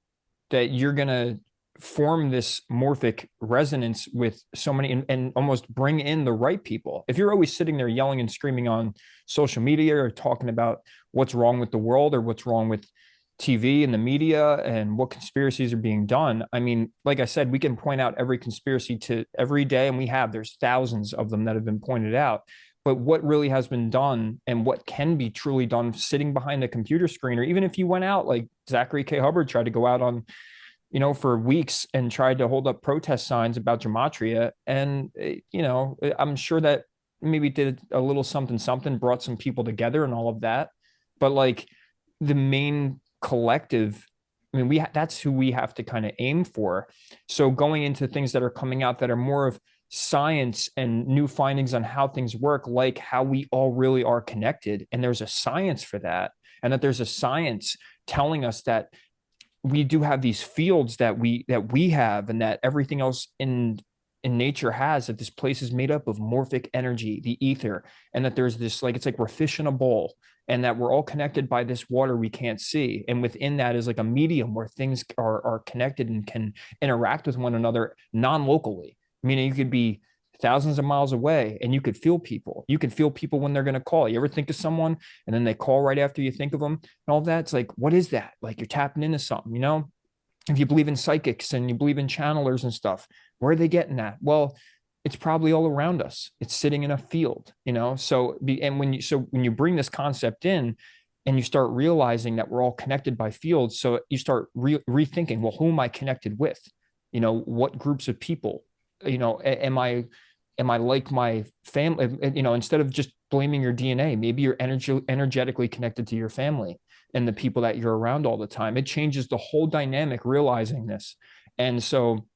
that you're going to form this morphic resonance with so many, and almost bring in the right people. If you're always sitting there yelling and screaming on social media, or talking about what's wrong with the world, or what's wrong with TV and the media, and what conspiracies are being done. I mean, like I said, we can point out every conspiracy to every day, and there's thousands of them that have been pointed out. But what really has been done, and what can be truly done sitting behind a computer screen, or even if you went out, like Zachary K. Hubbard tried to go out on, for weeks and tried to hold up protest signs about gematria. And, I'm sure that maybe did a little something, something, brought some people together and all of that. But like the main collective, I mean, that's who we have to kind of aim for. So going into things that are coming out that are more of science and new findings on how things work, like how we all really are connected, and there's a science for that, and that there's a science telling us that we do have these fields that we have, and that everything else in nature has, that this place is made up of morphic energy, the ether, and that there's this, like, it's like we're fish in a bowl, and that we're all connected by this water we can't see. And within that is like a medium where things are connected and can interact with one another non-locally. Meaning you could be thousands of miles away and you could feel people. You can feel people when they're going to call. You ever think of someone and then they call right after you think of them and all that? It's like, what is that? Like you're tapping into something, you know? If you believe in psychics and you believe in channelers and stuff, where are they getting that? Well, it's probably all around us. It's sitting in a field, you know? And when you bring this concept in and you start realizing that we're all connected by fields, so you start rethinking, well, who am I connected with? You know, what groups of people? You know, am I like my family? You know, instead of just blaming your DNA, maybe you're energetically connected to your family and the people that you're around all the time. It changes the whole dynamic realizing this. And so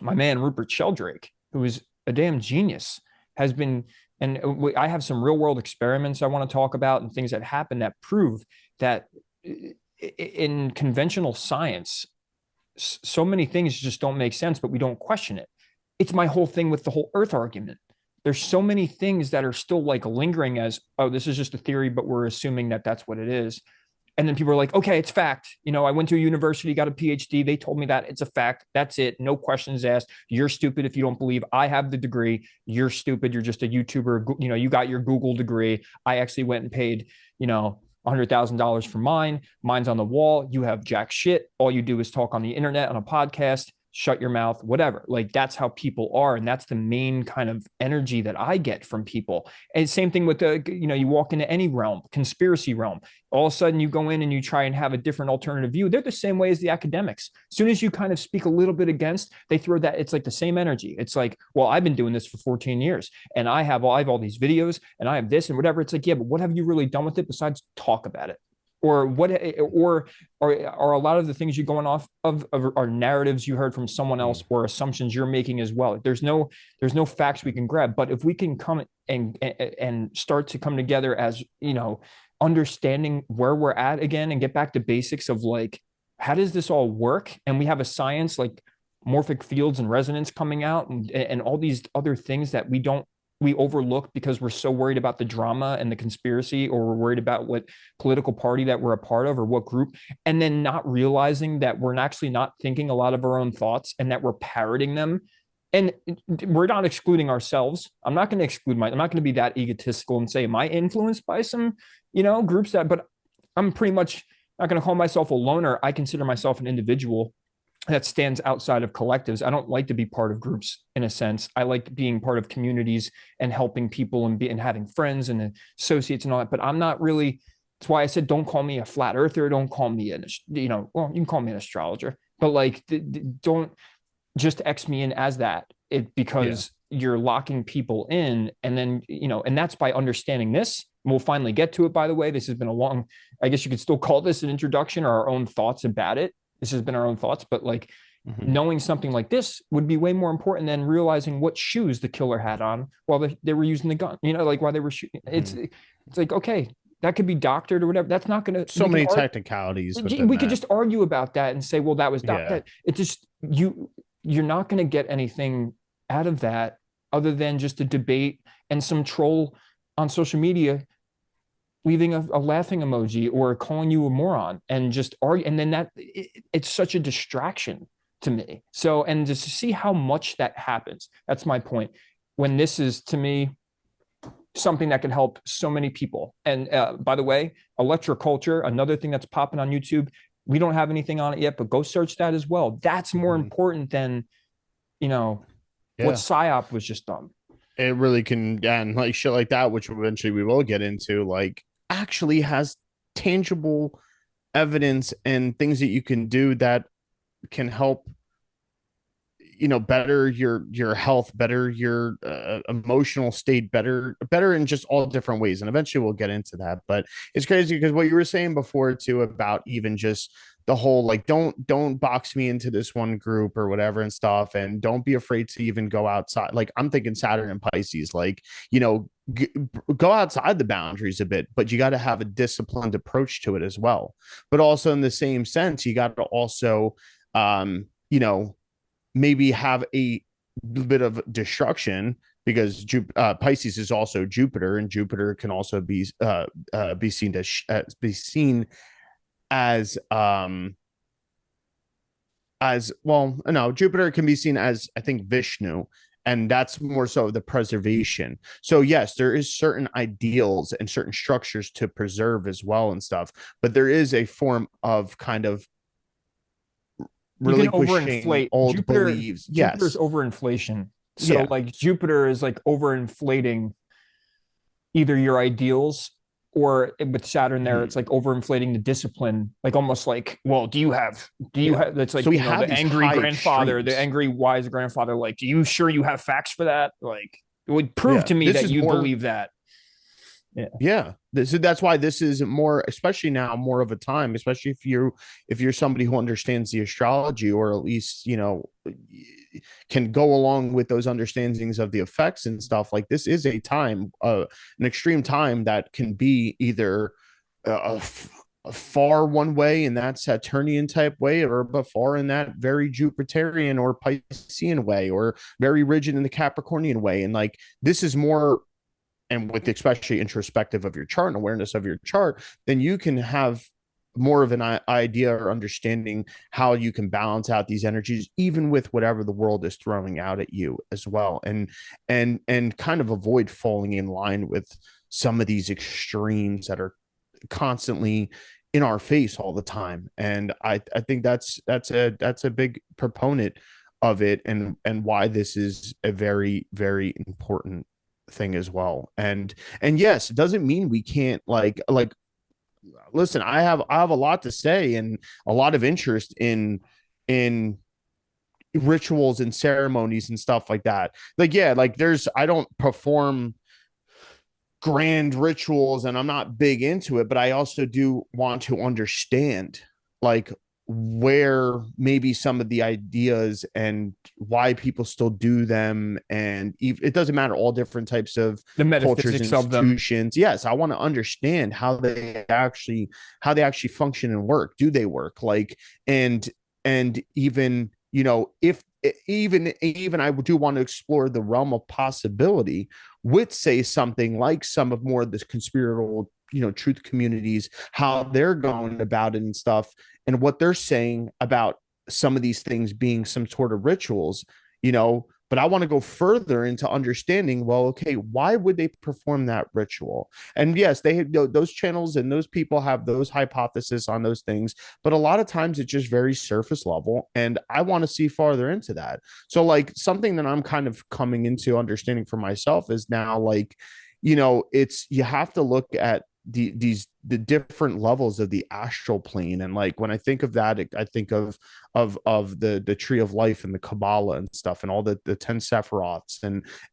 my man Rupert Sheldrake, who is a damn genius, has been, and I have some real world experiments I want to talk about and things that happen that prove that in conventional science, so many things just don't make sense, but we don't question it. It's my whole thing with the whole Earth argument. There's so many things that are still like lingering as, oh, this is just a theory, but we're assuming that that's what it is. And then people are like, okay, it's fact. You know, I went to a university, got a PhD. They told me that it's a fact. That's it. No questions asked. You're stupid if you don't believe I have the degree. You're stupid. You're just a YouTuber. You know, you got your Google degree. I actually went and paid, you know, $100,000 for mine. Mine's on the wall. You have jack shit. All you do is talk on the internet, on a podcast, shut your mouth, whatever. Like that's how people are. And that's the main kind of energy that I get from people. And same thing with the, you know, you walk into any realm, conspiracy realm, all of a sudden you go in and you try and have a different alternative view. They're the same way as the academics. As soon as you kind of speak a little bit against, they throw that, it's like the same energy. It's like, well, I've been doing this for 14 years and I have all these videos and I have this and whatever. It's like, yeah, but what have you really done with it besides talk about it? Or what, or are a lot of the things you're going off of are narratives you heard from someone else or assumptions you're making as well. There's no facts we can grab, but if we can come and start to come together as, you know, understanding where we're at again and get back to basics of like, how does this all work? And we have a science like morphic fields and resonance coming out and all these other things that we overlook because we're so worried about the drama and the conspiracy, or we're worried about what political party that we're a part of or what group, and then not realizing that we're actually not thinking a lot of our own thoughts and that we're parroting them. And we're not excluding ourselves. I'm not going to I'm not going to be that egotistical and say, am I influenced by some, you know, groups but I'm pretty much not going to call myself a loner. I consider myself an individual that stands outside of collectives. I don't like to be part of groups in a sense. I like being part of communities and helping people and having friends and associates and all that. But I'm not really. That's why I said, don't call me a flat earther. Don't call me well, you can call me an astrologer, but like, don't just X me in as that. Because you're locking people in, and then and that's by understanding this. We'll finally get to it. By the way, this has been a long. I guess you could still call this an introduction or our own thoughts about it. This has been our own thoughts, but like knowing something like this would be way more important than realizing what shoes the killer had on while they were using the gun, like while they were shooting. It's like, okay, that could be doctored or whatever. That's not going to, so many technicalities. We could just argue about that and say, well, that was that. It's just, you're not going to get anything out of that other than just a debate and some troll on social media leaving a laughing emoji or calling you a moron and just argue. And then it's such a distraction to me. So, and just to see how much that happens, that's my point. When this is, to me, something that can help so many people. And by the way, electroculture, another thing that's popping on YouTube. We don't have anything on it yet, but go search that as well. That's more important than, what PSYOP was just done. It really can, and like shit like that, which eventually we will get into, like actually has tangible evidence and things that you can do that can help, better your health, better your emotional state, better in just all different ways. And eventually we'll get into that. But it's crazy because what you were saying before too about even just the whole like don't box me into this one group or whatever and stuff, and don't be afraid to even go outside. Like I'm thinking Saturn and Pisces, like go outside the boundaries a bit, but you got to have a disciplined approach to it as well. But also in the same sense, you got to also maybe have a bit of destruction because Pisces is also Jupiter, and Jupiter can also be seen as as well. No, Jupiter can be seen as, I think, Vishnu, and that's more so the preservation. So yes, there is certain ideals and certain structures to preserve as well and stuff, but there is a form of kind of You can relinquishing overinflate old Jupiter. beliefs. Jupiter's Yes. overinflation. So Yeah. like Jupiter is like overinflating either your ideals, or with Saturn there, it's Mhm. like overinflating the discipline, like almost like, well, do you Yeah. have, that's So like, we the have these angry high grandfather, the extremes. angry wise grandfather, like, do you sure you have facts for that? Like, it would prove Yeah. to me This that is you more. believe that. Yeah. Yeah, that's why this is more, especially now, more of a time, especially if you're somebody who understands the astrology, or at least can go along with those understandings of the effects and stuff. Like, this is a time, an extreme time that can be either a, a far one way in that Saturnian type way, or but far in that very Jupiterian or Piscean way, or very rigid in the Capricornian way. And like, this is more, and with especially introspective of your chart and awareness of your chart, then you can have more of an idea or understanding how you can balance out these energies, even with whatever the world is throwing out at you as well. And kind of avoid falling in line with some of these extremes that are constantly in our face all the time. And I think that's a big proponent of it, and why this is a very, very important thing as well. And yes, it doesn't mean we can't, like listen, I have a lot to say and a lot of interest in rituals and ceremonies and stuff like that. Like, yeah, like, I don't perform grand rituals and I'm not big into it, but I also do want to understand, like, where maybe some of the ideas and why people still do them. And it doesn't matter, all different types of The cultures, metaphysics of them. institutions. Yes, I want to understand how they actually function and work. Do they work? Like, and even, if even I do want to explore the realm of possibility with, say, something like some of more of this conspiratorial, truth communities, how they're going about it and stuff, and what they're saying about some of these things being some sort of rituals. But I want to go further into understanding, well, okay, why would they perform that ritual? And yes, those channels and those people have those hypotheses on those things, but a lot of times it's just very surface level, and I want to see farther into that. So, like, something that I'm kind of coming into understanding for myself is now, like, it's, you have to look at the different levels of the astral plane. And like, when I think of that, I think of the tree of life and the Kabbalah and stuff, and all the 10 sephiroths,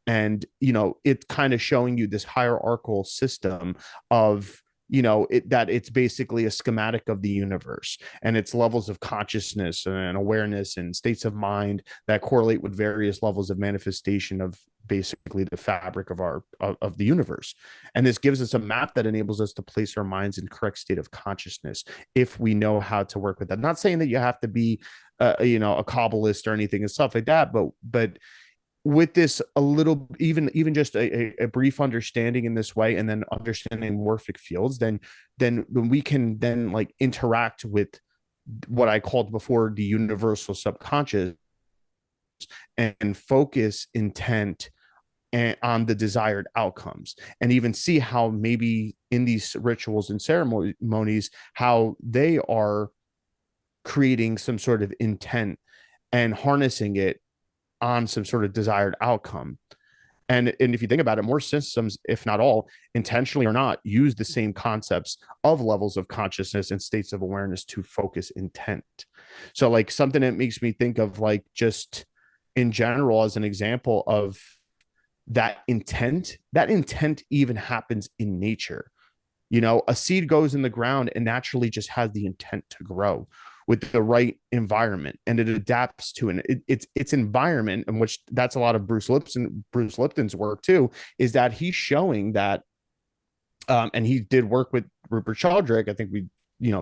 and it kind of showing you this hierarchical system of, that it's basically a schematic of the universe, and its levels of consciousness and awareness and states of mind that correlate with various levels of manifestation of basically the fabric of the universe. And this gives us a map that enables us to place our minds in correct state of consciousness if we know how to work with that. I'm not saying that you have to be a Kabbalist or anything and stuff like that, but with this, a little, even just a brief understanding in this way, and then understanding morphic fields, then we can then, like, interact with what I called before the universal subconscious, and focus intent and on the desired outcomes, and even see how maybe in these rituals and ceremonies, how they are creating some sort of intent and harnessing it on some sort of desired outcome. And if you think about it, more systems, if not all, intentionally or not, use the same concepts of levels of consciousness and states of awareness to focus intent. So, like, something that makes me think of, like, just in general, as an example of that intent even happens in nature. A seed goes in the ground and naturally just has the intent to grow with the right environment, and it adapts to its environment, in which that's a lot of Bruce Lipton's work too, is that he's showing that, and he did work with Rupert Sheldrake. I think we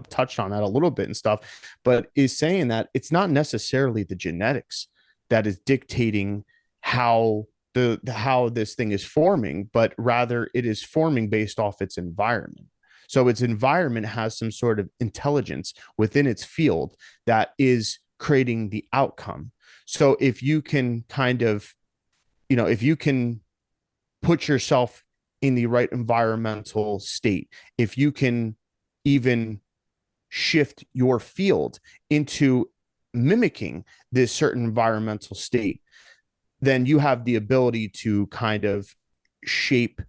touched on that a little bit and stuff, but is saying that it's not necessarily the genetics that is dictating how the how this thing is forming, but rather it is forming based off its environment. So its environment has some sort of intelligence within its field that is creating the outcome. So if you can kind of, if you can put yourself in the right environmental state, if you can even shift your field into mimicking this certain environmental state, then you have the ability to kind of shape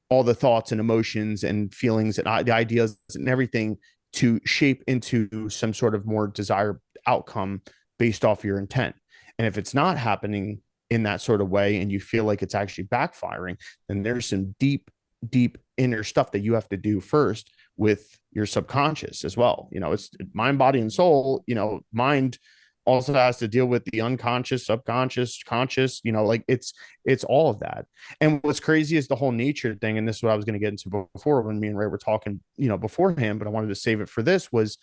all the thoughts and emotions and feelings and the ideas and everything to shape into some sort of more desired outcome based off your intent. And if it's not happening in that sort of way and you feel like it's actually backfiring, then there's some deep, deep inner stuff that you have to do first with your subconscious as well. It's mind, body, and soul. Mind also has to deal with the unconscious, subconscious, conscious, like it's all of that. And what's crazy is the whole nature thing. And this is what I was going to get into before when me and Ray were talking, beforehand, but I wanted to save it for this was,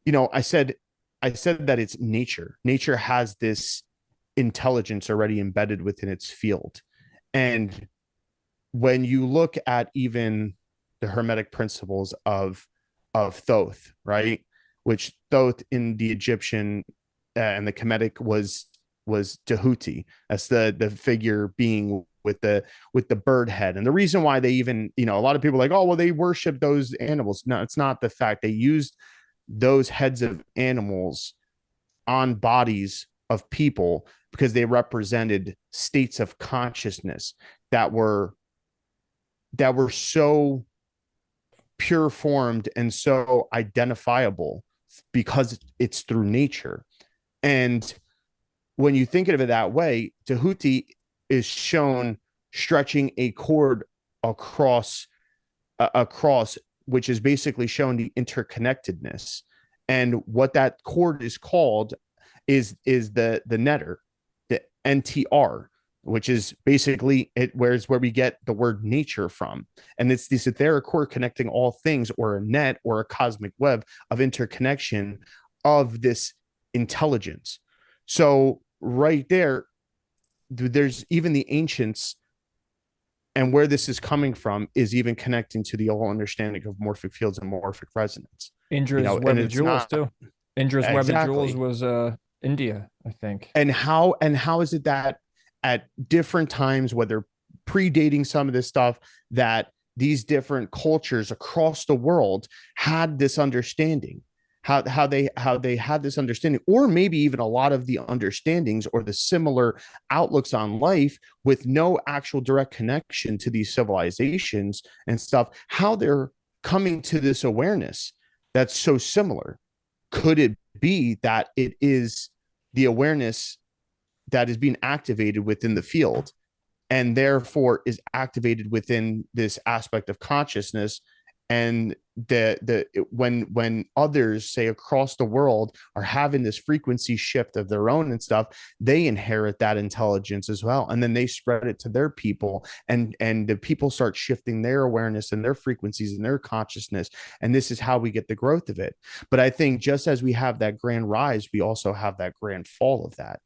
I said that it's nature. Nature has this intelligence already embedded within its field. And when you look at even the hermetic principles of Thoth, right? Which Thoth in the Egyptian and the Kemetic was Tahuti. That's the figure being with the bird head. And the reason why they even, a lot of people are like, oh, well, they worship those animals. No, it's not the fact. They used those heads of animals on bodies of people because they represented states of consciousness that were so pure formed and so identifiable because it's through nature. And when you think of it that way, Tahuti is shown stretching a cord across, which is basically showing the interconnectedness. And what that cord is called is the netter, the NTR, which is basically where we get the word nature from. And it's this etheric cord connecting all things, or a net or a cosmic web of interconnection of this intelligence. So right there's even the ancients, and where this is coming from is even connecting to the whole understanding of morphic fields and morphic resonance. Indra's And Web of it's Jewels not too. Indra's Web of Jewels exactly. was India, I think. And how is it that at different times, whether predating some of this stuff, that these different cultures across the world had this understanding, how they had this understanding, or maybe even a lot of the understandings or the similar outlooks on life with no actual direct connection to these civilizations and stuff, how they're coming to this awareness that's so similar. Could it be that it is the awareness that is being activated within the field and therefore is activated within this aspect of consciousness? And when others, say across the world, are having this frequency shift of their own and stuff, they inherit that intelligence as well, and then they spread it to their people, and the people start shifting their awareness and their frequencies and their consciousness, and this is how we get the growth of it. But I think just as we have that grand rise, we also have that grand fall of that.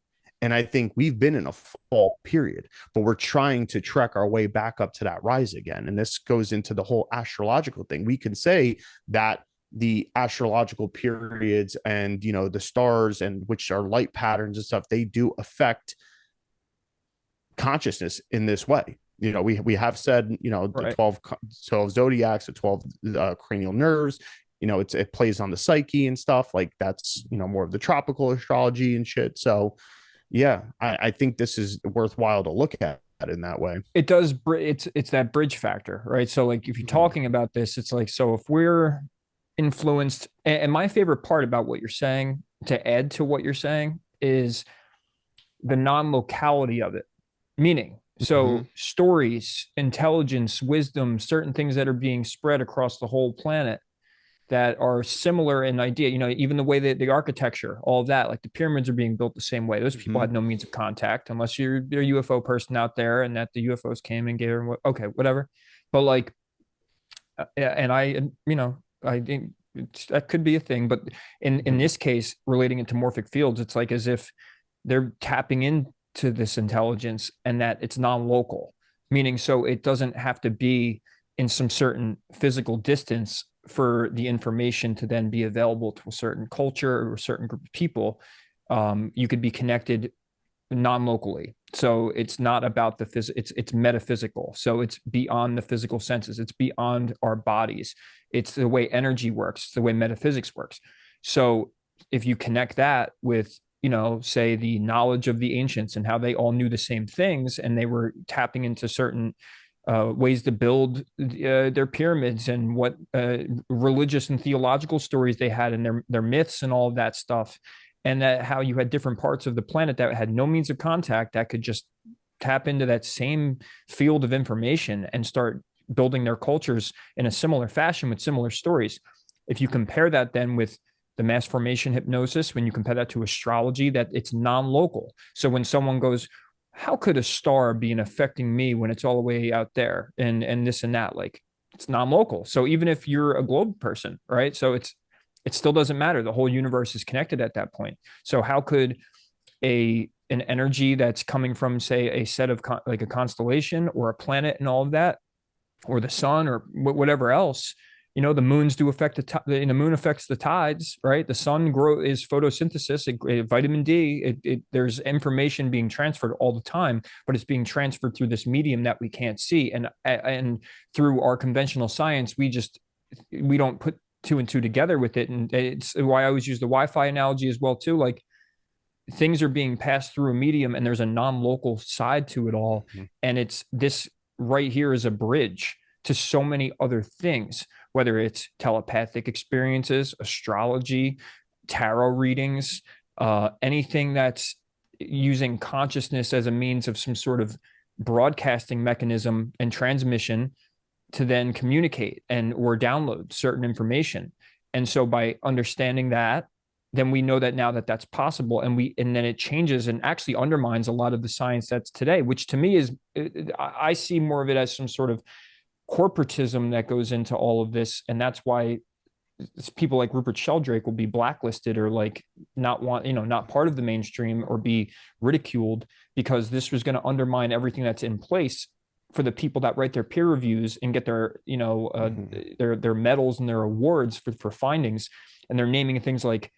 And I think we've been in a fall period, but we're trying to trek our way back up to that rise again. And this goes into the whole astrological thing. We can say that the astrological periods and, the stars, and which are light patterns and stuff, they do affect consciousness in this way. We have said, the Right. 12 zodiacs, the 12 cranial nerves, it plays on the psyche and stuff like that's, more of the tropical astrology and shit. So yeah, I think this is worthwhile to look at in that way. It does. It's that bridge factor, right? So like if you're Mhm. talking about this, it's like, so if we're influenced, and my favorite part about what you're saying, to add to what you're saying, is the non-locality of it. Meaning, so Mhm. stories, intelligence, wisdom, certain things that are being spread across the whole planet that are similar in idea, even the way that the architecture, all of that, like the pyramids are being built the same way. Those people Mhm. had no means of contact unless you're a UFO person out there and that the UFOs came and gave them, okay, whatever. But like, and I think that could be a thing. But in Mhm. this case, relating it to morphic fields, it's like as if they're tapping in. to this intelligence, and that it's non-local, meaning so it doesn't have to be in some certain physical distance for the information to then be available to a certain culture or a certain group of people. You could be connected non-locally. So it's not about the it's metaphysical. So it's beyond the physical senses. It's beyond our bodies. It's the way energy works, it's the way metaphysics works. So if you connect that with, say the knowledge of the ancients and how they all knew the same things, and they were tapping into certain ways to build their pyramids, and what religious and theological stories they had, and their myths and all of that stuff, and that how you had different parts of the planet that had no means of contact that could just tap into that same field of information and start building their cultures in a similar fashion with similar stories. If you compare that then with the mass formation hypnosis, when you compare that to astrology, that it's non-local. So when someone goes, how could a star be affecting me when it's all the way out there, and this and that, like, it's non-local. So even if you're a globe person, right? So it still doesn't matter. The whole universe is connected at that point. So how could an energy that's coming from, say, a set of like a constellation or a planet and all of that, or the sun or whatever else, the moons do affect the moon affects the tides, right? The sun is photosynthesis, vitamin D. There's information being transferred all the time, but it's being transferred through this medium that we can't see, and through our conventional science, we don't put two and two together with it. And it's why I always use the Wi-Fi analogy as well too. Like, things are being passed through a medium, and there's a non-local side to it all. Mm-hmm. And it's this right here is a bridge to so many other things, whether it's telepathic experiences, astrology, tarot readings, anything that's using consciousness as a means of some sort of broadcasting mechanism and transmission to then communicate or download certain information. And so by understanding that, then we know that now that that's possible, and then it changes and actually undermines a lot of the science that's today, which to me is, I see more of it as some sort of corporatism that goes into all of this. And that's why people like Rupert Sheldrake will be blacklisted, or like not part of the mainstream, or be ridiculed, because this was going to undermine everything that's in place for the people that write their peer reviews and get their their medals and their awards for findings. And they're naming things like,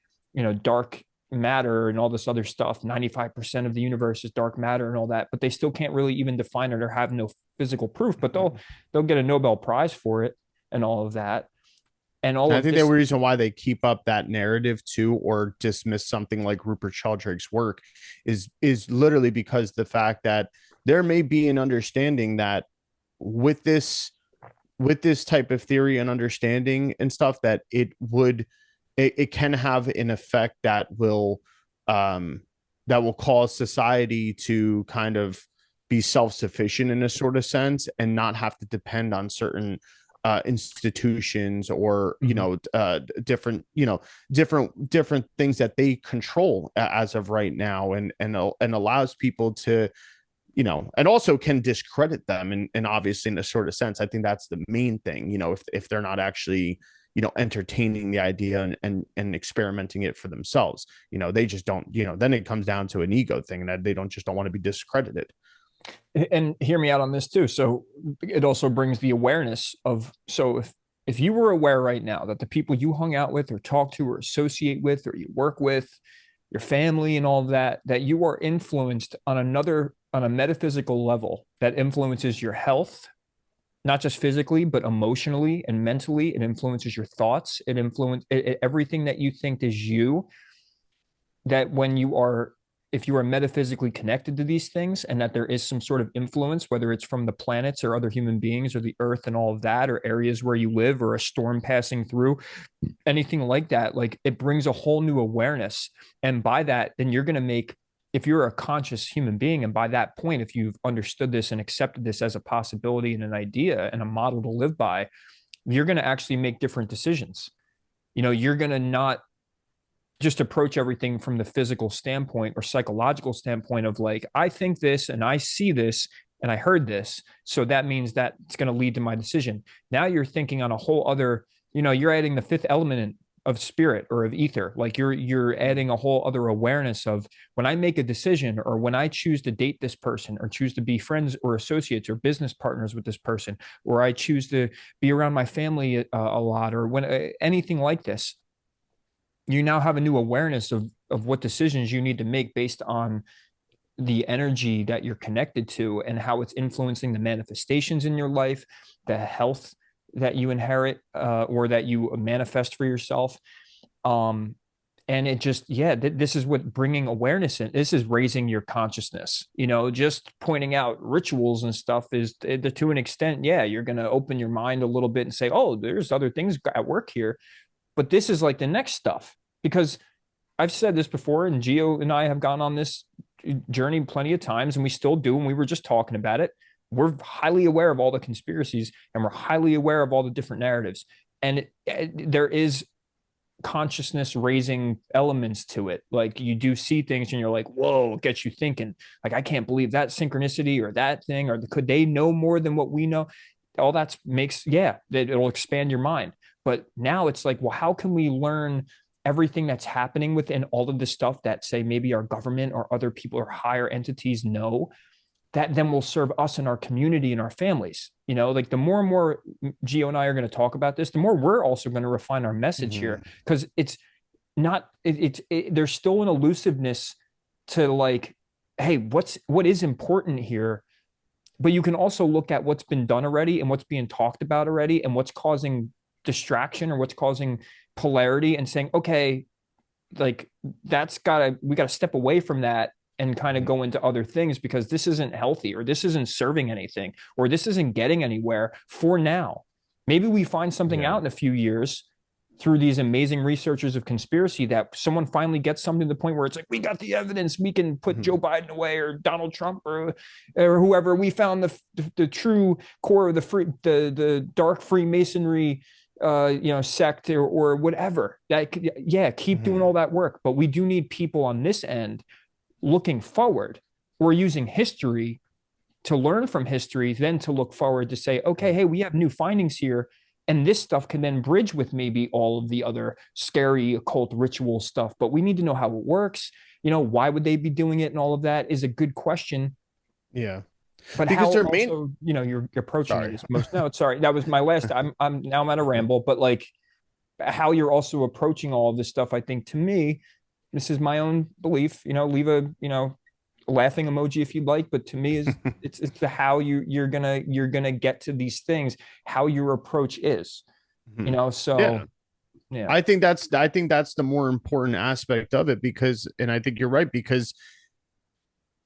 dark matter and all this other stuff. 95% of the universe is dark matter and all that, but they still can't really even define it or have no physical proof, but they'll get a Nobel Prize for it and all of that. And all I think the reason why they keep up that narrative too, or dismiss something like Rupert Sheldrake's work, is literally because the fact that there may be an understanding that with this type of theory and understanding and stuff, that it can have an effect that will cause society to kind of be self-sufficient in a sort of sense, and not have to depend on certain institutions, or different things that they control as of right now, and allows people to, and also can discredit them, and obviously in a sort of sense. I think that's the main thing, if they're not actually entertaining the idea and experimenting it for themselves, they just don't, then it comes down to an ego thing, that they don't want to be discredited. And hear me out on this too. So it also brings the awareness of, so if you were aware right now that the people you hung out with or talk to or associate with or you work with, your family and all of that, that you are influenced on a metaphysical level that influences your health, not just physically, but emotionally and mentally. It influences your thoughts. It influences everything that you think is you. That if you are metaphysically connected to these things, and that there is some sort of influence, whether it's from the planets or other human beings or the earth and all of that, or areas where you live, or a storm passing through, anything like that, like, it brings a whole new awareness. And by that, then you're going to make, if you're a conscious human being, and by that point, if you've understood this and accepted this as a possibility and an idea and a model to live by, you're going to actually make different decisions. You're going to not just approach everything from the physical standpoint or psychological standpoint of like, I think this and I see this and I heard this, so that means that it's going to lead to my decision. Now you're thinking on a whole other, you're adding the fifth element of spirit or of ether. Like you're adding a whole other awareness of when I make a decision or when I choose to date this person or choose to be friends or associates or business partners with this person, or I choose to be around my family a lot, or when anything like this, you now have a new awareness of what decisions you need to make based on the energy that you're connected to and how it's influencing the manifestations in your life, the health that you inherit or that you manifest for yourself. And it just, yeah, this is what bringing awareness in. This is raising your consciousness. Just pointing out rituals and stuff is to an extent, yeah, you're going to open your mind a little bit and say, oh, there's other things at work here. But this is like the next stuff because I've said this before, and Gio and I have gone on this journey plenty of times, and we still do. And we were just talking about it. We're highly aware of all the conspiracies, and we're highly aware of all the different narratives. And there is consciousness raising elements to it. Like you do see things, and you're like, "Whoa!" It gets you thinking. Like, I can't believe that synchronicity or that thing, or could they know more than what we know? All that makes, yeah, it'll expand your mind. But now it's like, well, how can we learn everything that's happening within all of the stuff that, say, maybe our government or other people or higher entities know, that then will serve us and our community and our families? Like the more and more Gio and I are going to talk about this, the more we're also going to refine our message Mm-hmm. here, because it's not, there's still an elusiveness to like, hey, what is important here? But you can also look at what's been done already and what's being talked about already and what's causing distraction or what's causing polarity, and saying, okay, like we gotta step away from that and kind of go into other things, because this isn't healthy, or this isn't serving anything, or this isn't getting anywhere for now. Maybe we find something Yeah. out in a few years through these amazing researchers of conspiracy, that someone finally gets something to the point where it's like, we got the evidence, we can put Mm-hmm. Joe Biden away or Donald Trump or whoever. We found the true core of the dark Freemasonry sect or whatever. That, yeah, keep doing Mm-hmm. all that work, but we do need people on this end looking forward. We're using history to learn from history, then to look forward to say, okay, hey, we have new findings here. And this stuff can then bridge with maybe all of the other scary occult ritual stuff. But we need to know how it works. Why would they be doing it? And all of that is a good question. Yeah. But Because how their main, also, you're approaching it sorry. is most, no, sorry, that was my last, now I'm at a ramble, but like how you're also approaching all of this stuff, I think, to me, this is my own belief, leave a, laughing emoji if you'd like, but to me is it's the how you're gonna get to these things, how your approach is, Yeah. so yeah. I think that's the more important aspect of it, because, and I think you're right, because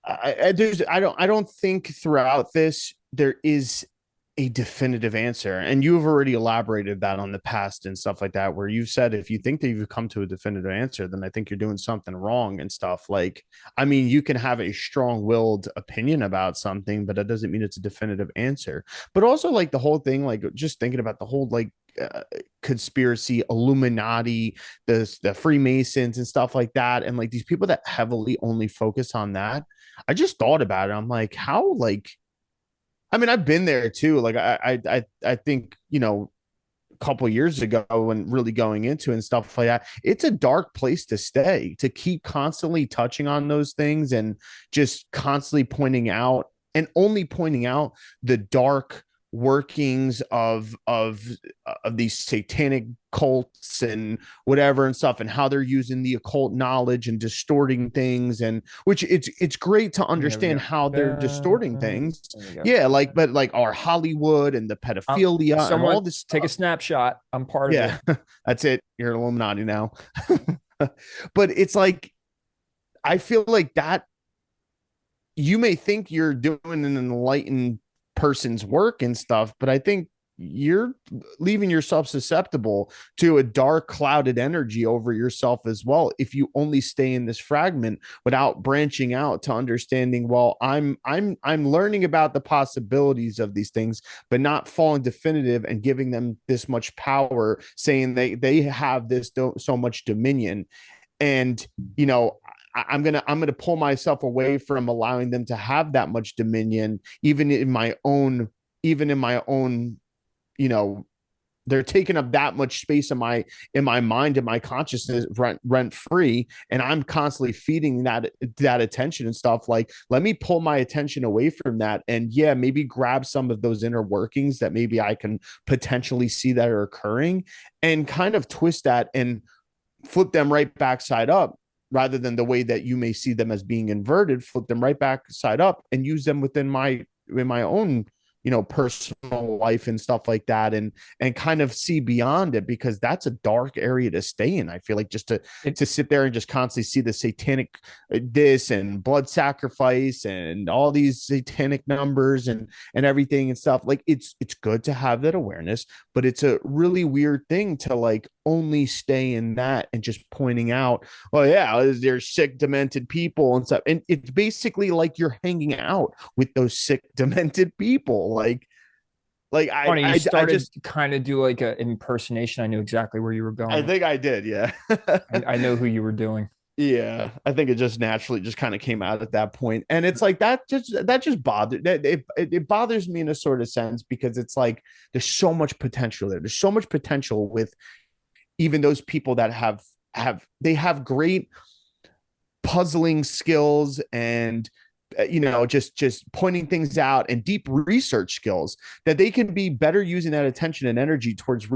I don't think throughout this there is a definitive answer, and you've already elaborated that on the past and stuff like that, where you've said if you think that you've come to a definitive answer, then I think you're doing something wrong and stuff. Like, I mean, you can have a strong-willed opinion about something, but that doesn't mean it's a definitive answer. But also, like, the whole thing, like, just thinking about the whole, like, conspiracy, Illuminati, the Freemasons and stuff like that, and like these people that heavily only focus on that. I just thought about it. I'm like, how, like, I mean, I've been there too. Like, I think, a couple years ago, and really going into and stuff like that, it's a dark place to stay, to keep constantly touching on those things and just constantly pointing out, and only pointing out the dark workings of these satanic cults and whatever and stuff, and how they're using the occult knowledge and distorting things, and which it's great to There we understand go. how they're distorting things. There we go. Yeah, like, but like our Hollywood and the pedophilia and Someone all this take a stuff. snapshot. I'm part of it. Yeah. That's it, you're an Illuminati now. But it's like, I feel like that you may think you're doing an enlightened person's work and stuff, but I think you're leaving yourself susceptible to a dark, clouded energy over yourself as well, if you only stay in this fragment without branching out to understanding, well, I'm learning about the possibilities of these things, but not falling definitive and giving them this much power, saying they have this so much dominion. And I'm gonna pull myself away from allowing them to have that much dominion, even in my own, you know they're taking up that much space in my mind and my consciousness rent free, and I'm constantly feeding that attention and stuff. Like, let me pull my attention away from that, and yeah, maybe grab some of those inner workings that maybe I can potentially see that are occurring, and kind of twist that and flip them right back side up, rather than the way that you may see them as being inverted. Flip them right back side up and use them within my own, personal life and stuff like that, and kind of see beyond it, because that's a dark area to stay in. I feel like just to It, sit there and just constantly see the satanic this and blood sacrifice and all these satanic numbers and everything and stuff. Like, it's good to have that awareness, but it's a really weird thing to like only stay in that and just pointing out, oh yeah, there's sick demented people and stuff, and it's basically like you're hanging out with those sick demented people. Like funny, you I started just to kind of do like a impersonation. I knew exactly where you were I going. think I did, yeah. I know who you were doing. Yeah, I think it just naturally just kind of came out at that point, and it's like that just bothered it bothers me in a sort of sense, because it's like there's so much potential there. There's so much potential with even those people that they have great puzzling skills, and just pointing things out, and deep research skills, that they can be better using that attention and energy towards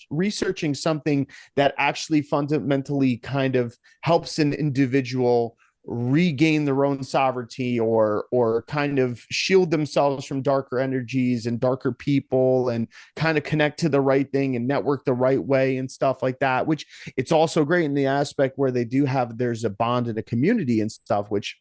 researching something that actually fundamentally kind of helps an individual regain their own sovereignty, or kind of shield themselves from darker energies and darker people, and kind of connect to the right thing and network the right way and stuff like that. Which, it's also great in the aspect where they do have, there's a bond in a community and stuff, which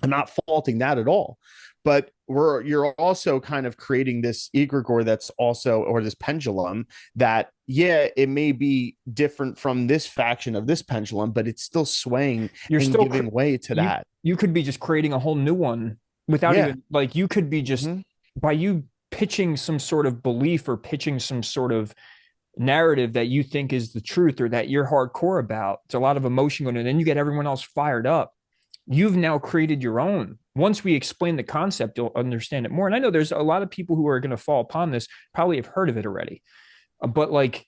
I'm not faulting that at all. But you're also kind of creating this egregore that's also, or this pendulum that, yeah, it may be different from this faction of this pendulum, but it's still swaying You're and still giving way to you that. you could be just creating a whole new one without Yeah. even like you could be just Mm-hmm. by you pitching some sort of belief or pitching some sort of narrative that you think is the truth or that you're hardcore about. It's a lot of emotion going on, and then you get everyone else fired up. You've now created your own. Once we explain the concept, you'll understand it more. And I know there's a lot of people who are going to fall upon this, probably have heard of it already. But like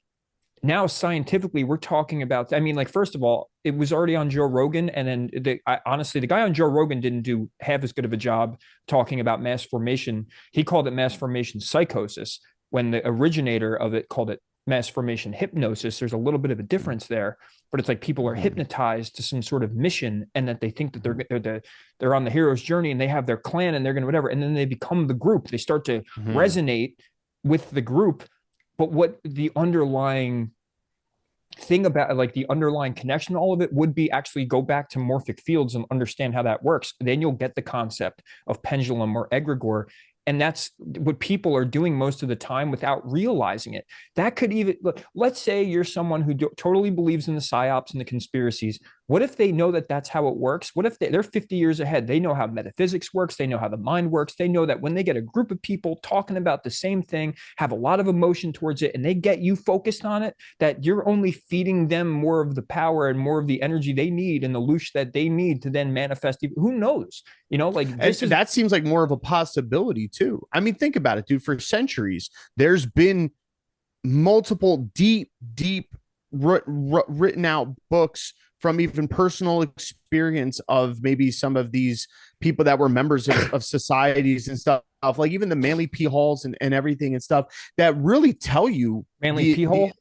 now scientifically we're talking about, I mean, like, first of all, it was already on Joe Rogan, and then honestly, the guy on Joe Rogan didn't do half as good of a job talking about mass formation. He called it mass formation psychosis, when the originator of it called it mass formation hypnosis. There's a little bit of a difference there, but it's like people are hypnotized to some sort of mission, and that they think that they're on the hero's journey, and they have their clan, and they're going to whatever, and then they become the group. They start to Mm-hmm. resonate with the group. But what the underlying thing about, like, the underlying connection, all of it would be actually go back to morphic fields and understand how that works. Then you'll get the concept of pendulum or egregore. And that's what people are doing most of the time without realizing it. That could even, let's say you're someone who totally believes in the psyops and the conspiracies. What if they know that that's how it works? What if they're 50 years ahead? They know how metaphysics works. They know how the mind works. They know that when they get a group of people talking about the same thing, have a lot of emotion towards it, and they get you focused on it, that you're only feeding them more of the power and more of the energy they need and the loosh that they need to then manifest. Who knows? Like, And this is that seems like more of a possibility too. I mean, think about it, dude. For centuries, there's been multiple deep written out books from even personal experience of maybe some of these people that were members of societies and stuff, like even the Manly P. Halls and everything and stuff, that really tell you Manly P. Hole.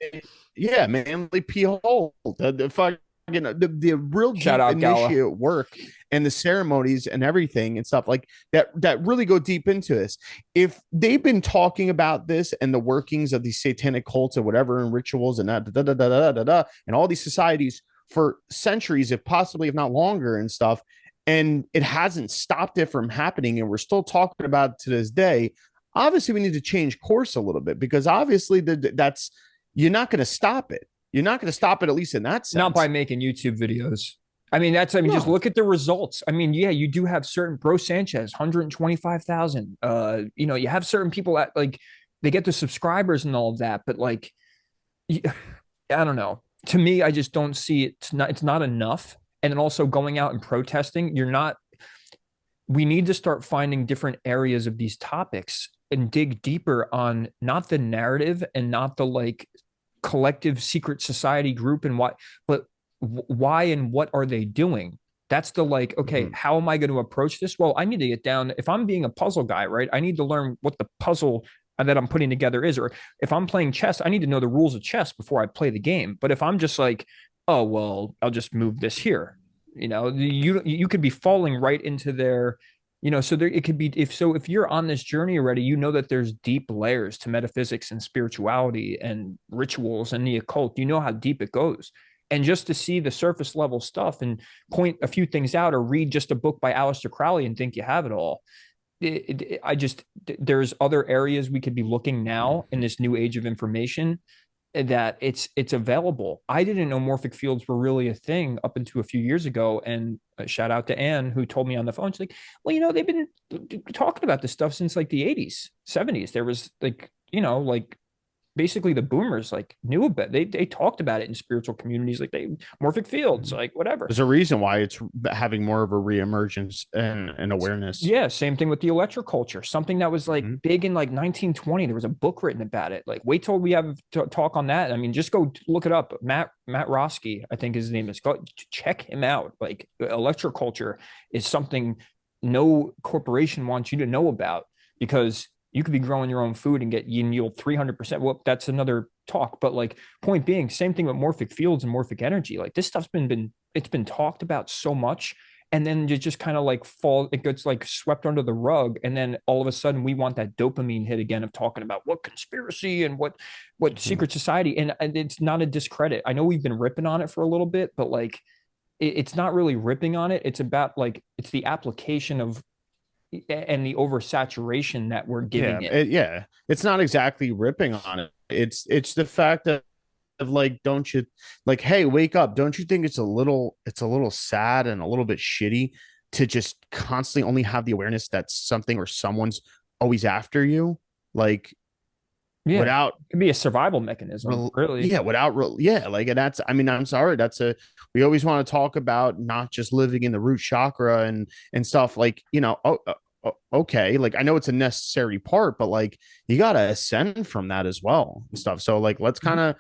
yeah, Manly P. Hall, the fucking the real Shout deep out Gala. initiate work and the ceremonies and everything and stuff like that really go deep into this. If they've been talking about this and the workings of these satanic cults or whatever and rituals and and all these societies for centuries, if possibly if not longer and stuff, and it hasn't stopped it from happening, and we're still talking about it to this day, obviously we need to change course a little bit, because obviously that's you're not going to stop it. You're not going to stop it, at least in that Not by sense. making YouTube videos. I mean, just No. look at the results. I mean, yeah, you do have certain Bro Sanchez, 125,000. You have certain people that, like, they get the subscribers and all of that, but like, I don't know. To me, I just don't see it. It's not enough. And then also going out and protesting, we need to start finding different areas of these topics and dig deeper on not the narrative and not the like collective secret society group and why, but why and what are they doing? That's the like, okay, Mhm. how am I going to approach this? Well, I need to get down. If I'm being a puzzle guy, right, I need to learn what the puzzle that I'm putting together is. Or if I'm playing chess, I need to know the rules of chess before I play the game. But if I'm just like, oh, well, I'll just move this here, you could be falling right into their, so there it could be, if you're on this journey already, that there's deep layers to metaphysics and spirituality and rituals and the occult. You know how deep it goes. And just to see the surface level stuff and point a few things out or read just a book by Aleister Crowley and think you have it all. There's other areas we could be looking now in this new age of information that it's available. I didn't know morphic fields were really a thing up until a few years ago. And a shout out to Anne, who told me on the phone. She's like, well, they've been talking about this stuff since like the 80s, 70s. There was like, like basically the boomers like knew about it. They talked about it in spiritual communities, like they morphic fields, like whatever. There's a reason why it's having more of a reemergence and awareness. Yeah, same thing with the electroculture. Something that was like Mm-hmm. big in like 1920. There was a book written about it. Like, wait till we have talk on that. I mean, just go look it up. Matt Roski, I think his name is. Go check him out. Like, electroculture is something no corporation wants you to know about because you could be growing your own food and get yield 300%. Well, that's another talk. But like, point being, same thing with morphic fields and morphic energy. Like, this stuff's it's been talked about so much, and then you just kind of like it gets like swept under the rug, and then all of a sudden we want that dopamine hit again of talking about what conspiracy and what Mm-hmm. secret society. And it's not a discredit. I know we've been ripping on it for a little bit, but like it's not really ripping on it. It's about like it's the application of and the oversaturation that we're giving it. Yeah. It's not exactly ripping on it. It's the fact that of like, don't you like, hey, wake up? Don't you think it's a little sad and a little bit shitty to just constantly only have the awareness that something or someone's always after you, like Yeah, it without could be a survival mechanism, really. yeah, yeah, like, and that's, I mean, I'm sorry, we always want to talk about not just living in the root chakra and stuff, like, okay, like, I know it's a necessary part, but like, you got to ascend from that as well and stuff. So like, let's kind of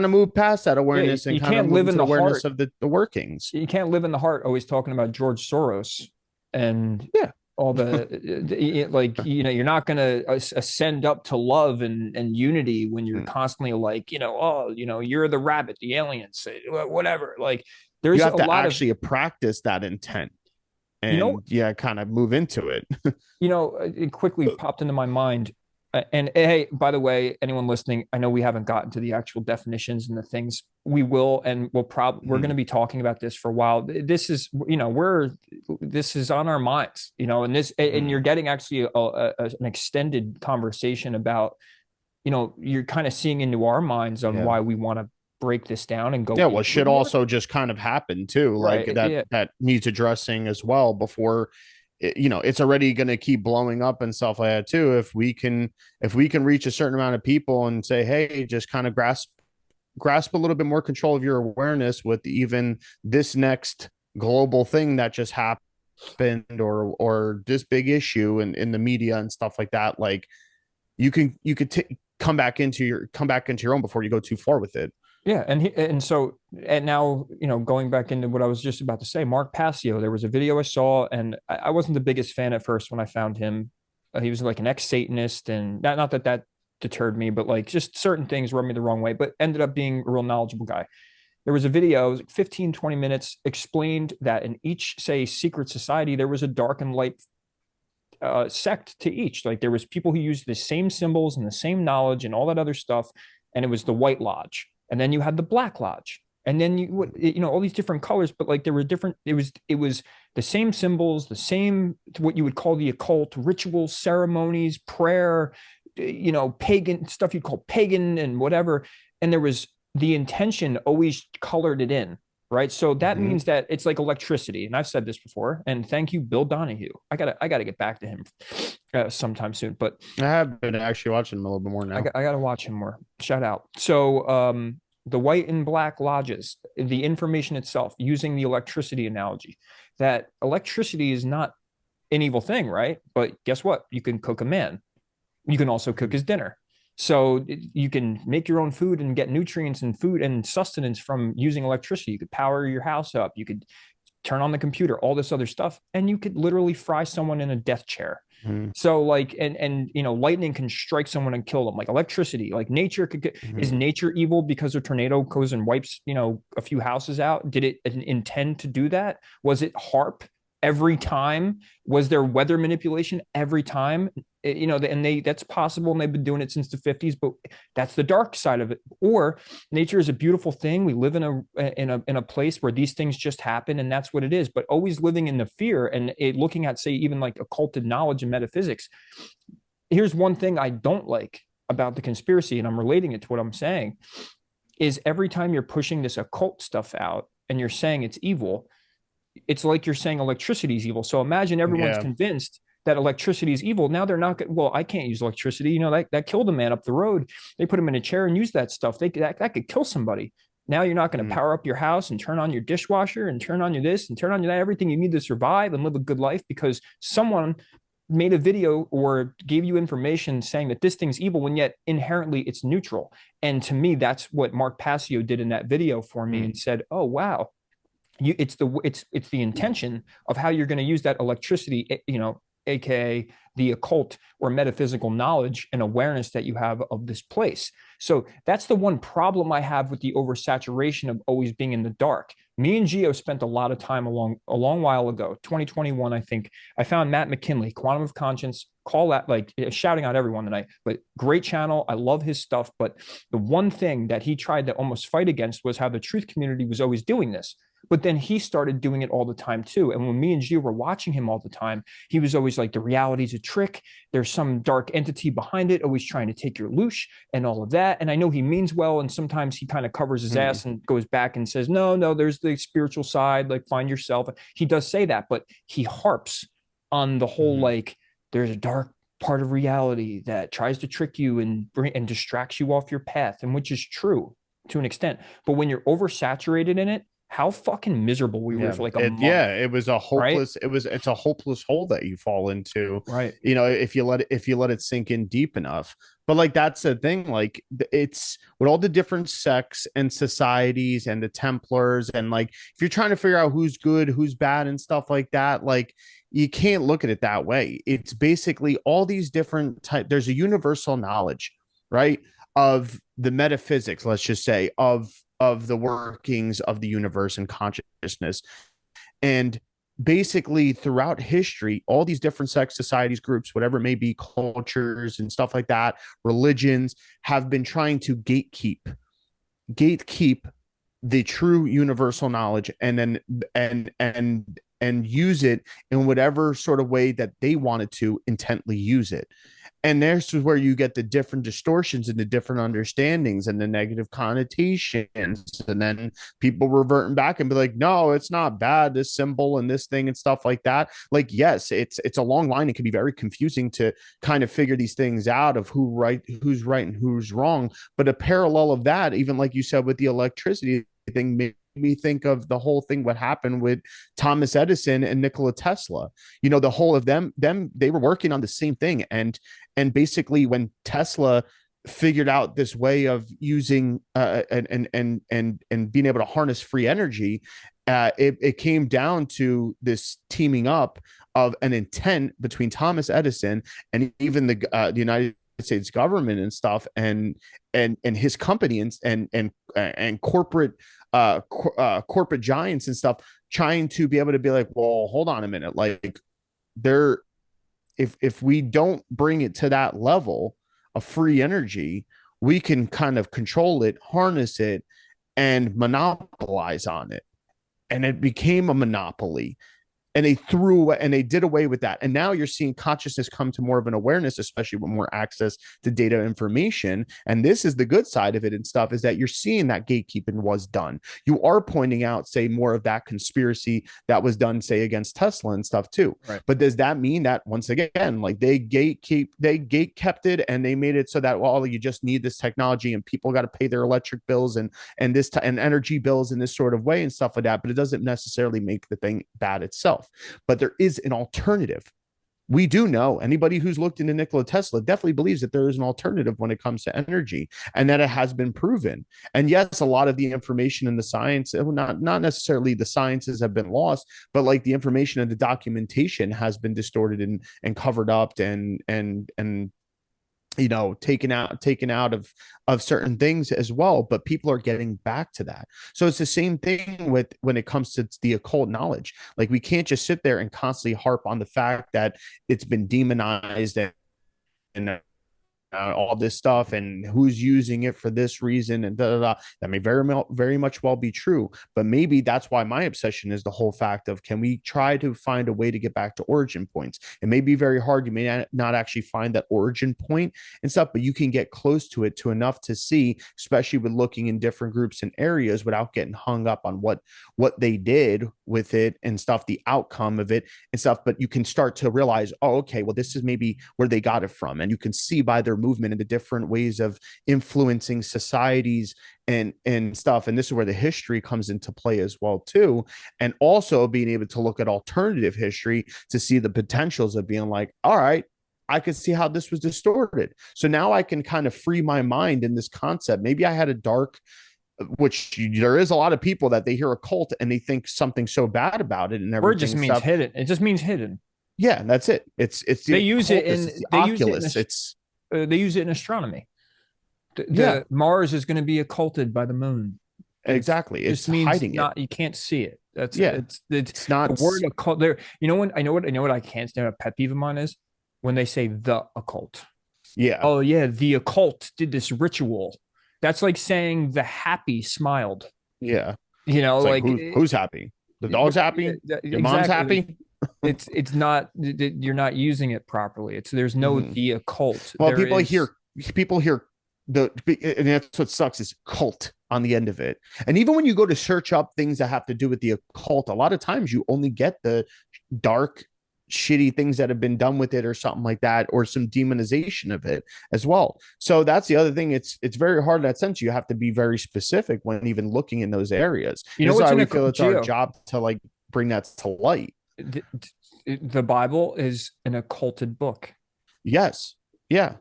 move past that Yeah, awareness and you kind of can't move live in into the the awareness heart. of the workings. You can't live in the heart always talking about George Soros and Yeah. all like you're not going to ascend up to love and unity when you're constantly like oh you're the rabbit, the aliens, whatever. Like You there's a have to lot of actually practice that intent you know and yeah, kind of move into it. it quickly popped into my mind. And hey, by the way, anyone listening, I know we haven't gotten to the actual definitions and the things. We will, and we're going to be talking about this for a while. This is, this is on our minds, and and you're getting actually an extended conversation about, you're kind of seeing into our minds on Yeah. why we want to break this down and go Yeah, well, into it shit more. also just kind of happened too, like Right. that Yeah. that needs addressing as well before it's already going to keep blowing up and stuff like that too. If we can reach a certain amount of people and say, hey, just kind of grasp a little bit more control of your awareness with even this next global thing that just happened, or this big issue in the media and stuff like that, like you could come back into your own before you go too far with it. Yeah, and now going back into what I was just about to say, Mark Passio. There was a video I saw, and I wasn't the biggest fan at first when I found him. He was like an ex-Satanist, and not that deterred me, but like just certain things rubbed me the wrong way. But ended up being a real knowledgeable guy. There was a video, it was like 15, 20 minutes, explained that in each, say, secret society, there was a dark and light sect to each. Like there was people who used the same symbols and the same knowledge and all that other stuff, and it was the White Lodge, and then you had the Black Lodge, and then all these different colors, but like there were different. It was the same symbols, the same what you would call the occult rituals, ceremonies, prayer, pagan stuff you'd call pagan and whatever, and there was the intention always colored it in. Right. So that Mm-hmm. means that it's like electricity. And I've said this before. And thank you, Bill Donahue. I gotta get back to him sometime soon. But I have been actually watching them a little bit more now. I gotta watch him more. Shout out. So the white and black lodges, the information itself, using the electricity analogy, that electricity is not an evil thing, right? But guess what? You can cook a man. You can also cook his dinner. So you can make your own food and get nutrients and food and sustenance from using electricity. You could power your house up. You could turn on the computer, all this other stuff, and you could literally fry someone in a death chair. Mm-hmm. So like, and you know, lightning can strike someone and kill them. Like electricity, like nature could get. Is Mm-hmm. nature evil because a tornado goes and wipes, you know, a few houses out? Did it intend to do that? Was it HARP every time? Was there weather manipulation every time? You know, and that's possible, and they've been doing it since the 50s. But that's the dark side of it. Or nature is a beautiful thing. We live in a place where these things just happen, and that's what it is. But always living in the fear and looking at, say, even like occulted knowledge and metaphysics. Here's one thing I don't like about the conspiracy, and I'm relating it to what I'm saying, is every time you're pushing this occult stuff out and you're saying it's evil, it's like you're saying electricity is evil. So imagine everyone's Yeah. convinced that electricity is evil. Now they're not. Well, I can't use electricity. You know, that killed a man up the road. They put him in a chair and use that stuff. That could kill somebody. Now you're not going to Mm-hmm. power up your house and turn on your dishwasher and turn on your this and turn on your that, everything you need to survive and live a good life because someone made a video or gave you information saying that this thing's evil when yet inherently it's neutral. And to me, that's what Mark Passio did in that video for me and said, oh, wow, it's the intention of how you're going to use that electricity, you know, aka the occult or metaphysical knowledge and awareness that you have of this place. So that's the one problem I have with the oversaturation of always being in the dark. Me and Geo spent a lot of time a long while ago, 2021, I think. I found Matt McKinley, Quantum of Conscience. Call that, like, shouting out everyone tonight, but great channel. I love his stuff. But the one thing that he tried to almost fight against was how the truth community was always doing this. But then he started doing it all the time too. And when me and Gio were watching him all the time, he was always like, the reality's a trick. There's some dark entity behind it, always trying to take your loosh and all of that. And I know he means well. And sometimes he kind of covers his Mm-hmm. ass and goes back and says, no, there's the spiritual side, like find yourself. He does say that, but he harps on the whole, Mm-hmm. like, there's a dark part of reality that tries to trick you and distracts you off your path, and which is true to an extent. But when you're oversaturated in it, how fucking miserable we were Yeah. for like a month, It was a right? hopeless, it's a hopeless hole that you fall into, Right. you know, if you let it sink in deep enough. But like that's the thing, like it's with all the different sects and societies and the Templars, and like if you're trying to figure out who's good, who's bad, and stuff like that, like you can't look at it that way. It's basically all these different type. There's a universal knowledge, right, of the metaphysics, let's just say, of the workings of the universe and consciousness. And basically throughout history, all these different sects, societies, groups, whatever it may be, cultures and stuff like that, religions, have been trying to gatekeep the true universal knowledge, and then and use it in whatever sort of way that they wanted to intently use it. And this is where you get the different distortions and the different understandings and the negative connotations, and then people reverting back and be like, no, it's not bad, this symbol and this thing and stuff like that. Like, yes, it's a long line. It can be very confusing to kind of figure these things out of who's right and who's wrong. But a parallel of that, even like you said with the electricity thing, made me think of the whole thing what happened with Thomas Edison and Nikola Tesla. You know, the whole of them they were working on the same thing. And basically when Tesla figured out this way of using and being able to harness free energy, it came down to this teaming up of an intent between Thomas Edison and even the United States government and stuff, and his company and corporate corporate giants and stuff, trying to be able to be like, well, hold on a minute, like there, if we don't bring it to that level of free energy, we can kind of control it, harness it, and monopolize on it. And it became a monopoly, and they did away with that. And now you're seeing consciousness come to more of an awareness, especially with more access to data information. And this is the good side of it and stuff, is that you're seeing that gatekeeping was done. You are pointing out, say, more of that conspiracy that was done, say, against Tesla and stuff too. Right. But does that mean that, once again, like they gate kept it, and they made it so that, well, you just need this technology and people got to pay their electric bills and this and energy bills in this sort of way and stuff like that. But it doesn't necessarily make the thing bad itself. But there is an alternative. We do know anybody who's looked into Nikola Tesla definitely believes that there is an alternative when it comes to energy and that it has been proven. And yes, a lot of the information in the science, not necessarily the sciences have been lost, but like the information and the documentation has been distorted and covered up and taken out of certain things as well, but people are getting back to that. So it's the same thing with when it comes to the occult knowledge. Like we can't just sit there and constantly harp on the fact that it's been demonized and all this stuff and who's using it for this reason and da, da, da. That may very much well be true, but maybe that's why my obsession is the whole fact of, can we try to find a way to get back to origin points? It may be very hard. You may not actually find that origin point and stuff, but you can get close to it to enough to see, especially with looking in different groups and areas without getting hung up on what they did with it and stuff, the outcome of it and stuff. But you can start to realize, oh, okay, well, this is maybe where they got it from. And you can see by their movement and the different ways of influencing societies and stuff. And this is where the history comes into play as well too. And also being able to look at alternative history to see the potentials of being like, all right, I could see how this was distorted. So now I can kind of free my mind in this concept. Maybe I had a dark, which there is a lot of people that they hear a cult and they think something so bad about it and Or it everything just and means stuff. hidden. It just means hidden. Yeah, that's it. It's They the use it occultist, in it's the they use it in oculus. It's they use it in astronomy. yeah, The Mars is going to be occulted by the moon. It's exactly. just It's means hiding it. not, you can't see it. That's Yeah, it's it's the not. word occult there. I know what I can't stand, a pet peeve of mine is when they say the occult. Yeah, Oh yeah, the occult did this ritual. That's like saying the happy smiled. yeah. You know, It's like like who's happy? The yeah, dog's happy. Your mom's exactly. happy. It's not, you're not using it properly. It's There's no Mm-hmm. the occult. Well, There is people hear the, and that's what sucks is cult on the end of it. And even when you go to search up things that have to do with the occult, a lot of times you only get the dark, shitty things that have been done with it or something like that, or some demonization of it as well. So that's the other thing. It's very hard in that sense. You have to be very specific when even looking in those areas. you And know this is what's why in we a feel it's our Geo. job to like bring that to light. The, the Bible is an occulted book. Yes. Yeah.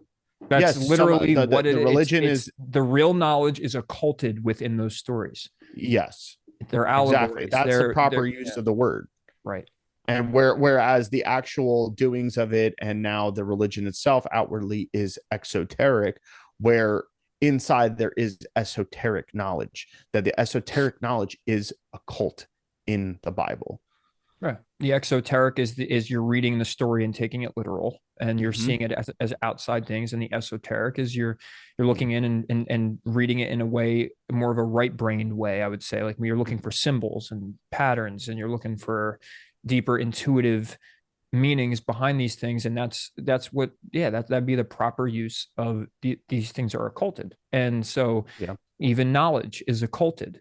That's Yes. Some literally what the religion it's is the real knowledge is occulted within those stories. yes. They're Exactly. allegories. That's the proper They're use yeah, of the word. right. And whereas the actual doings of it and now the religion itself outwardly is exoteric, where inside there is esoteric knowledge, that the esoteric knowledge is occult in the Bible. Right. The exoteric is you're reading the story and taking it literal, and you're Mm-hmm. seeing it as outside things. And the esoteric is you're looking in and reading it in a way, more of a right-brained way, I would say. Like when you're looking for symbols and patterns, and you're looking for deeper intuitive meanings behind these things. And that's what, yeah, that'd be the proper use of these things are occulted. And so Yeah. even knowledge is occulted.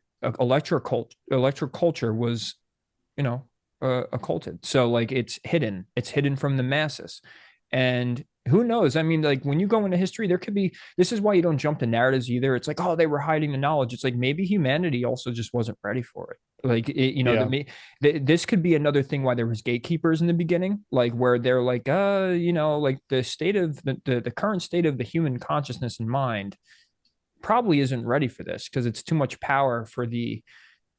Electroculture was, you know, occulted. So like it's hidden from the masses. And who knows? I mean, like when you go into history, there could be, this is why you don't jump to narratives either. It's like, oh, they were hiding the knowledge. It's like maybe humanity also just wasn't ready for it. Like Yeah. this could be another thing why there was gatekeepers in the beginning, like where they're like, like the state of the current state of the human consciousness and mind probably isn't ready for this because it's too much power for the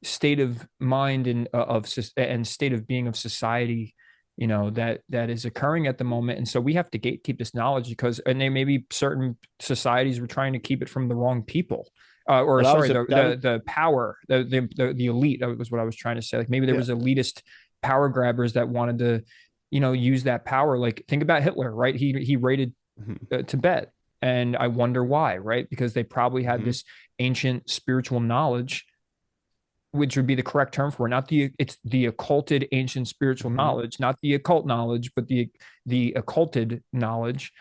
state of mind and state of being of society, that is occurring at the moment. And so we have to gatekeep this knowledge because, and they maybe certain societies were trying to keep it from the wrong people, or Well, that was sorry, a that was, the power, the elite. That was what I was trying to say. Like maybe there yeah. was elitist power grabbers that wanted to, use that power. Like think about Hitler, right? He raided Mm-hmm. Tibet, and I wonder why, right? Because they probably had Mm-hmm. this ancient spiritual knowledge, which would be the correct term for it. Not it's the occulted ancient spiritual Mm-hmm. knowledge, not the occult knowledge, but the occulted knowledge.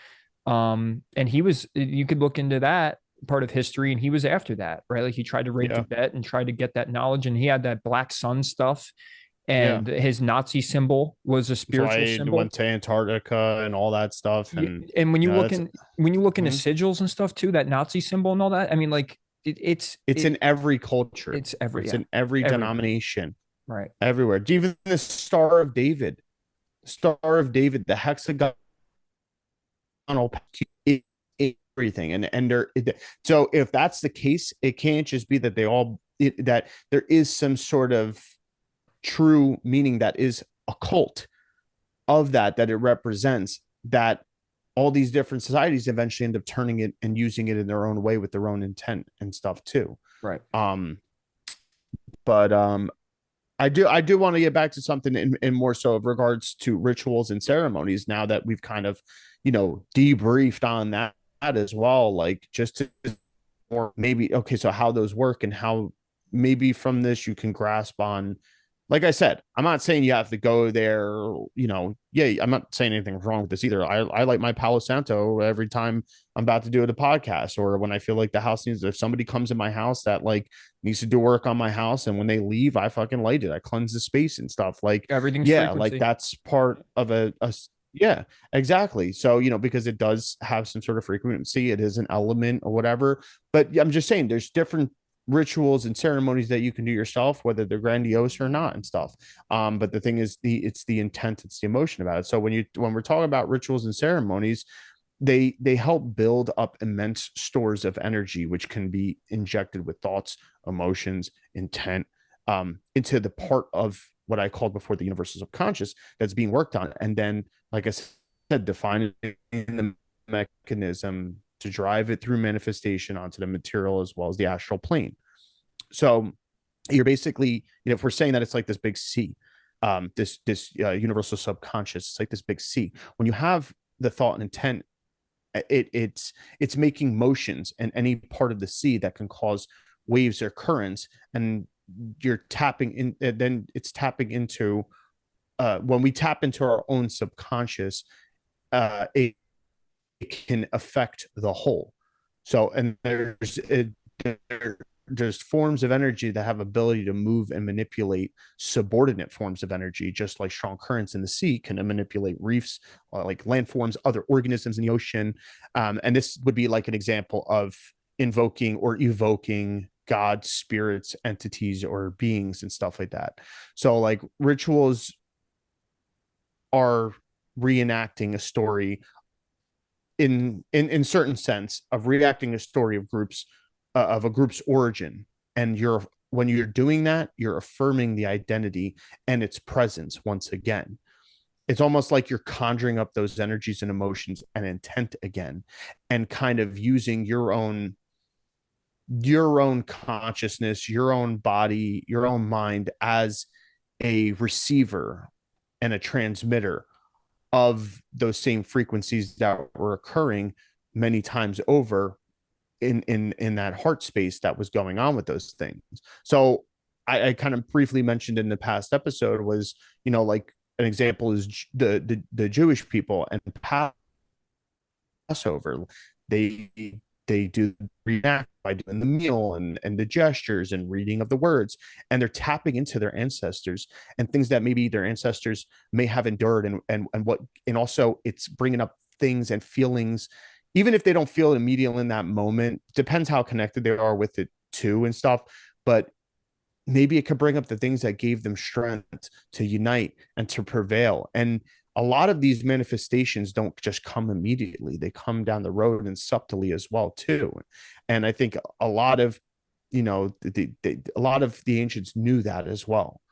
And you could look into that part of history, and he was after that, right? Like he tried to raid Yeah. Tibet and tried to get that knowledge, and he had that black sun stuff, Yeah. and his Nazi symbol was a That's why spiritual I symbol. went to Antarctica and all that stuff. And And when you look that's into mhm. sigils and stuff too, that Nazi symbol and all that, I mean, like It's in every culture. it's every It's yeah, in every everywhere, denomination, right? everywhere. Even the Star of David. Star of David, the hexagonal everything, and they're so if that's the case, it can't just be that that there is some sort of true meaning that is occult of that it represents, that all these different societies eventually end up turning it and using it in their own way with their own intent and stuff too. Right. um but I do want to get back to something in more so of regards to rituals and ceremonies, now that we've kind of, debriefed on that as well, like just to, or maybe, okay, so how those work and how maybe from this you can grasp on, like I said, I'm not saying you have to go there, yeah, I'm not saying anything wrong with this either. I like my Palo Santo every time I'm about to do a podcast, or when I feel like the house needs, if somebody comes in my house that like needs to do work on my house, and when they leave, I fucking light it. I cleanse the space and stuff. Like, Everything's yeah, like frequency. that's part of yeah, exactly. So, because it does have some sort of frequency, it is an element or whatever. But I'm just saying there's different rituals and ceremonies that you can do yourself, whether they're grandiose or not and stuff. But the thing is, it's the intent, it's the emotion about it. So when we're talking about rituals and ceremonies, they help build up immense stores of energy, which can be injected with thoughts, emotions, intent, into the part of what I called before the universal subconscious that's being worked on. And then, like I said, define it in the mechanism to drive it through manifestation onto the material as well as the astral plane. So you're basically, if we're saying that it's like this big C, this universal subconscious, it's like this big C. When you have the thought and intent, it's making motions in any part of the sea that can cause waves or currents, and you're tapping in. And then it's tapping into, when we tap into our own subconscious, it can affect the whole. So, and there's forms of energy that have ability to move and manipulate subordinate forms of energy, just like strong currents in the sea can manipulate reefs, like landforms, other organisms in the ocean. And this would be like an example of invoking or evoking God, spirits, entities, or beings and stuff like that. So, like, rituals are reenacting a story in certain sense of reacting a story of groups, of a group's origin. And when you're doing that, you're affirming the identity and its presence once again. It's almost like you're conjuring up those energies and emotions and intent again, and kind of using your own consciousness, your own body, your own mind as a receiver and a transmitter of those same frequencies that were occurring many times over in that heart space that was going on with those things. So I kind of briefly mentioned in the past episode was, like an example is the Jewish people and Passover. They they do react by doing the meal and the gestures and reading of the words, and they're tapping into their ancestors and things that maybe their ancestors may have endured, and also it's bringing up things and feelings, even if they don't feel it immediately in that moment. Depends how connected they are with it too and stuff, but maybe it could bring up the things that gave them strength to unite and to prevail. And a lot of these manifestations don't just come immediately, they come down the road and subtly as well too. And I think a lot of, a lot of the ancients knew that as well.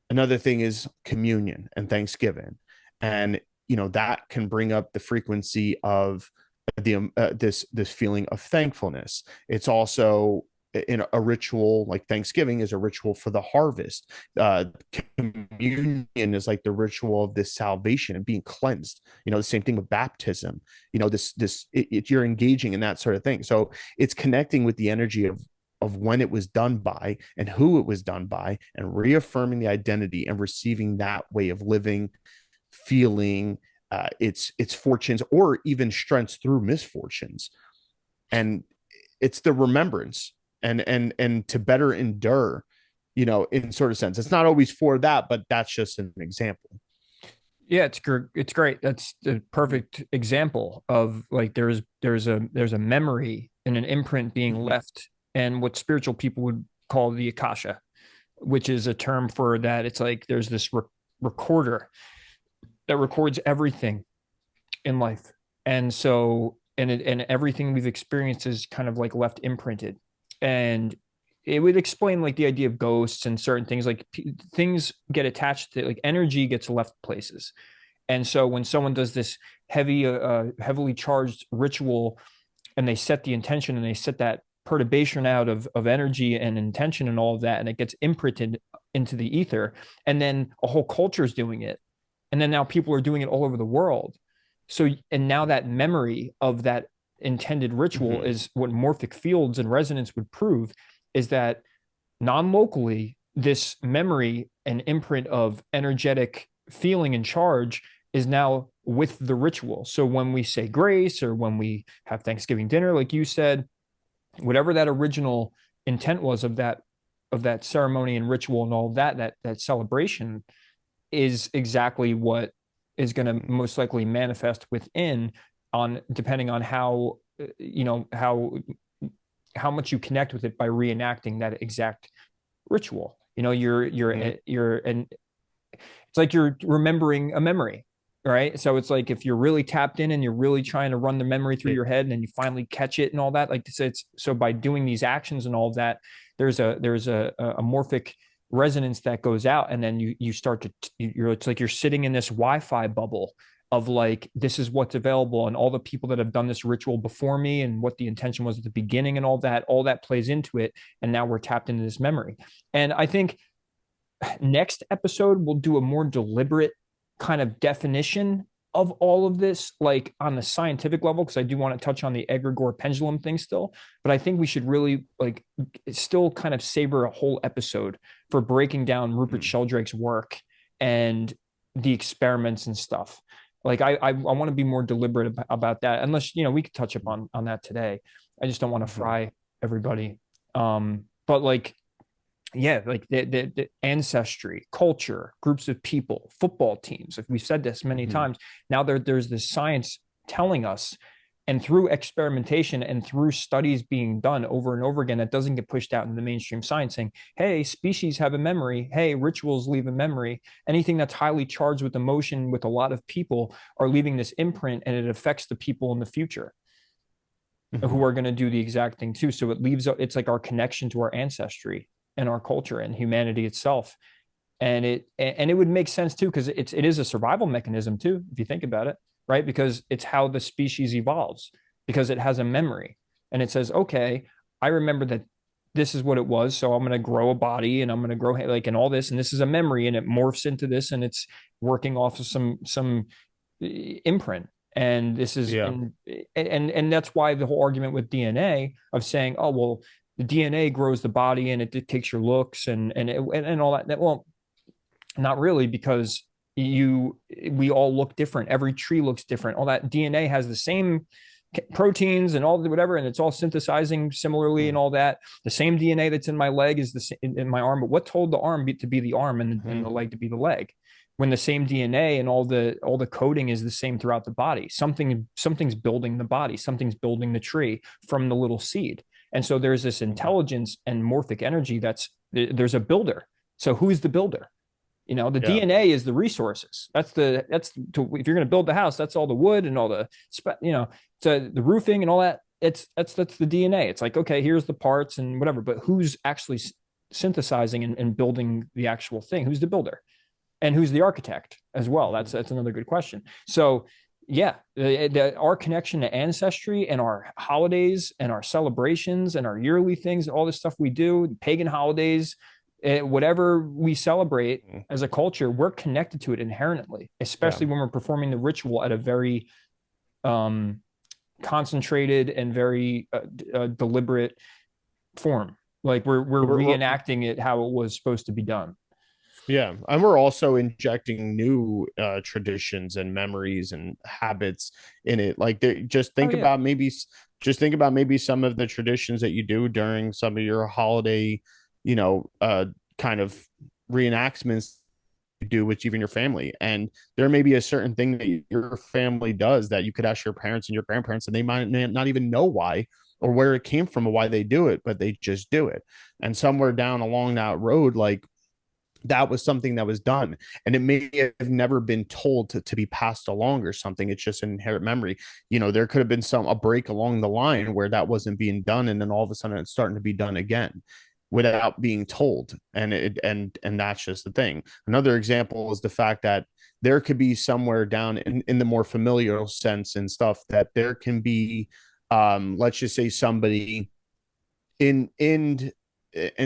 Another thing is communion and Thanksgiving, and that can bring up the frequency of this feeling of thankfulness. It's also in a ritual, like Thanksgiving is a ritual for the harvest. Communion is like the ritual of this salvation and being cleansed. The same thing with baptism. You're engaging in that sort of thing. So it's connecting with the energy of when it was done by and who it was done by, and reaffirming the identity and receiving that way of living, feeling, its fortunes or even strengths through misfortunes. And it's the remembrance and to better endure, in sort of sense. It's not always for that, but that's just an example. Yeah, it's great. That's the perfect example of like there's a memory and an imprint being Mm-hmm. left, and what spiritual people would call the akasha, which is a term for that. It's like there's this recorder that records everything in life. And so, and everything we've experienced is kind of like left imprinted. And it would explain like the idea of ghosts and certain things, like things get attached to, like energy gets left places. And so when someone does this heavily charged ritual, and they set the intention and they set that perturbation out of energy and intention and all of that, and it gets imprinted into the ether, and then a whole culture is doing it, and then now people are doing it all over the world. So, and now that memory of that intended ritual is what morphic fields and resonance would prove, is that non-locally, this memory and imprint of energetic feeling and charge is now with the ritual. So when we say grace, or when we have Thanksgiving dinner, like you said, whatever that original intent was of that ceremony and ritual and all of that celebration, is exactly what is going to most likely manifest within, on depending on how, how much you connect with it by reenacting that exact ritual. You're and it's like you're remembering a memory, right? So it's like if you're really tapped in and you're really trying to run the memory through your head, and then you finally catch it and all that, like it's so by doing these actions and all of that, there's a morphic resonance that goes out, and then you start to it's like you're sitting in this Wi-Fi bubble of like, this is what's available, and all the people that have done this ritual before me and what the intention was at the beginning and all that plays into it, and now we're tapped into this memory. And I think next episode we'll do a more deliberate kind of definition of all of this, like on the scientific level, because I do want to touch on the egregore pendulum thing still, but I think we should really like still kind of savor a whole episode for breaking down Rupert Sheldrake's work and the experiments and stuff. Like I want to be more deliberate about that, unless we could touch upon on that today. I just don't want to fry everybody. But like, yeah, like the ancestry, culture, groups of people, football teams. If we've said this many times, now there's this science telling us, and through experimentation and through studies being done over and over again, that doesn't get pushed out in the mainstream science, saying, hey, species have a memory, hey, rituals leave a memory. Anything that's highly charged with emotion with a lot of people are leaving this imprint, and it affects the people in the future who are going to do the exact thing too. So it's like our connection to our ancestry and our culture and humanity itself. And it would make sense too, because it is a survival mechanism too, if you think about it, right? Because it's how the species evolves, because it has a memory, and it says, okay, I remember that this is what it was, so I'm going to grow a body, and I'm going to grow like, and all this, and this is a memory, and it morphs into this, and it's working off of some imprint. And this is, and that's why the whole argument with DNA of saying, oh, well, the DNA grows the body and it dictates your looks and all that. Well, not really, because we all look different. Every tree looks different. All that DNA has the same proteins and all the whatever, and it's all synthesizing similarly and all that. The same DNA that's in my leg is the same in my arm. But what told the arm to be the arm and the leg to be the leg? When the same DNA and all the coding is the same throughout the body. Something's building the body. Something's building the tree from the little seed. And so there's this intelligence and morphic energy there's a builder. So who's the builder? DNA is the resources. If you're going to build the house, that's all the wood and all the, the roofing and all that. That's the DNA. It's like, okay, here's the parts and whatever, but who's actually synthesizing and building the actual thing? Who's the builder? And who's the architect as well? That's another good question. So yeah, our connection to ancestry and our holidays and our celebrations and our yearly things, all this stuff we do, pagan holidays, whatever we celebrate as a culture, we're connected to it inherently, especially when we're performing the ritual at a very concentrated and very deliberate form. Like we're reenacting it how it was supposed to be done. Yeah, and we're also injecting new traditions and memories and habits in it. Like, just think about maybe some of the traditions that you do during some of your holiday, kind of reenactments you do with even your family. And there may be a certain thing that your family does that you could ask your parents and your grandparents, and they might not even know why or where it came from or why they do it, but they just do it. And somewhere down along that road, like, that was something that was done, and it may have never been told to be passed along or something. It's just an inherent memory. There could have been a break along the line where that wasn't being done, and then all of a sudden it's starting to be done again without being told. And that's just the thing. Another example is the fact that there could be somewhere down in the more familial sense and stuff, that there can be, let's just say, somebody in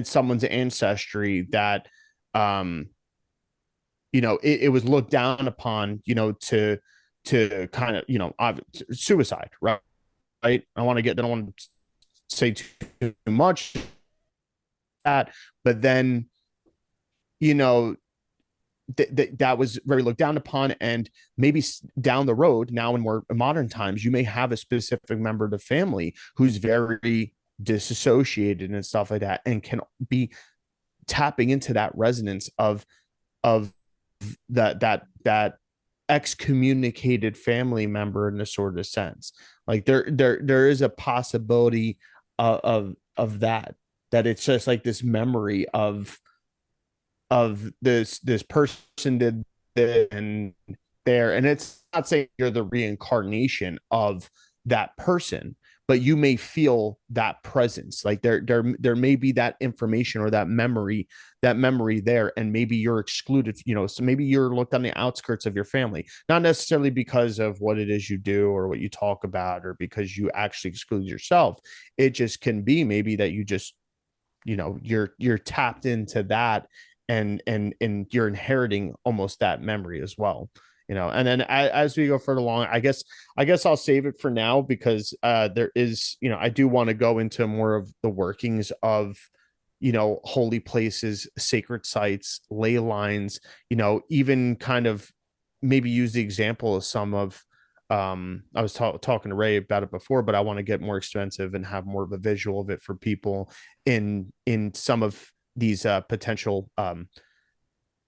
someone's ancestry that, um it was looked down upon, to kind of, suicide, right? I don't want to say too much that, but then, you know that was very looked down upon. And maybe down the road, now in more modern times, you may have a specific member of the family who's very disassociated and stuff like that, and can be tapping into that resonance of that excommunicated family member, in a sort of sense. Like there is a possibility of that it's just like this memory of this person did this and there. And it's not saying you're the reincarnation of that person, but you may feel that presence. Like there may be that information or that memory there, and maybe you're excluded, so maybe you're looked on the outskirts of your family, not necessarily because of what it is you do or what you talk about, or because you actually exclude yourself. It just can be maybe that you just, you're tapped into that, and you're inheriting almost that memory as well. And then as we go further along, I guess I'll save it for now, because there is, I do want to go into more of the workings of, holy places, sacred sites, ley lines, even kind of maybe use the example of some of, I was talking to Ray about it before, but I want to get more extensive and have more of a visual of it for people in some of these potential,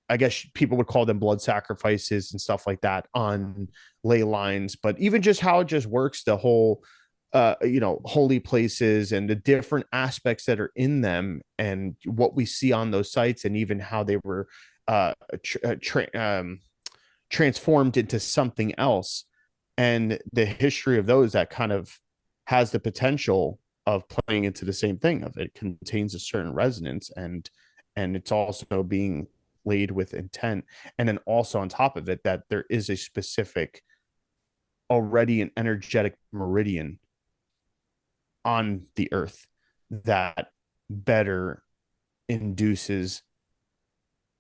I guess people would call them blood sacrifices and stuff like that on ley lines. But even just how it just works, the whole, holy places and the different aspects that are in them, and what we see on those sites, and even how they were uh, transformed into something else, and the history of those, that kind of has the potential of playing into the same thing, of it contains a certain resonance, and it's also being laid with intent. And then also on top of it, that there is a specific, already an energetic meridian on the earth that better induces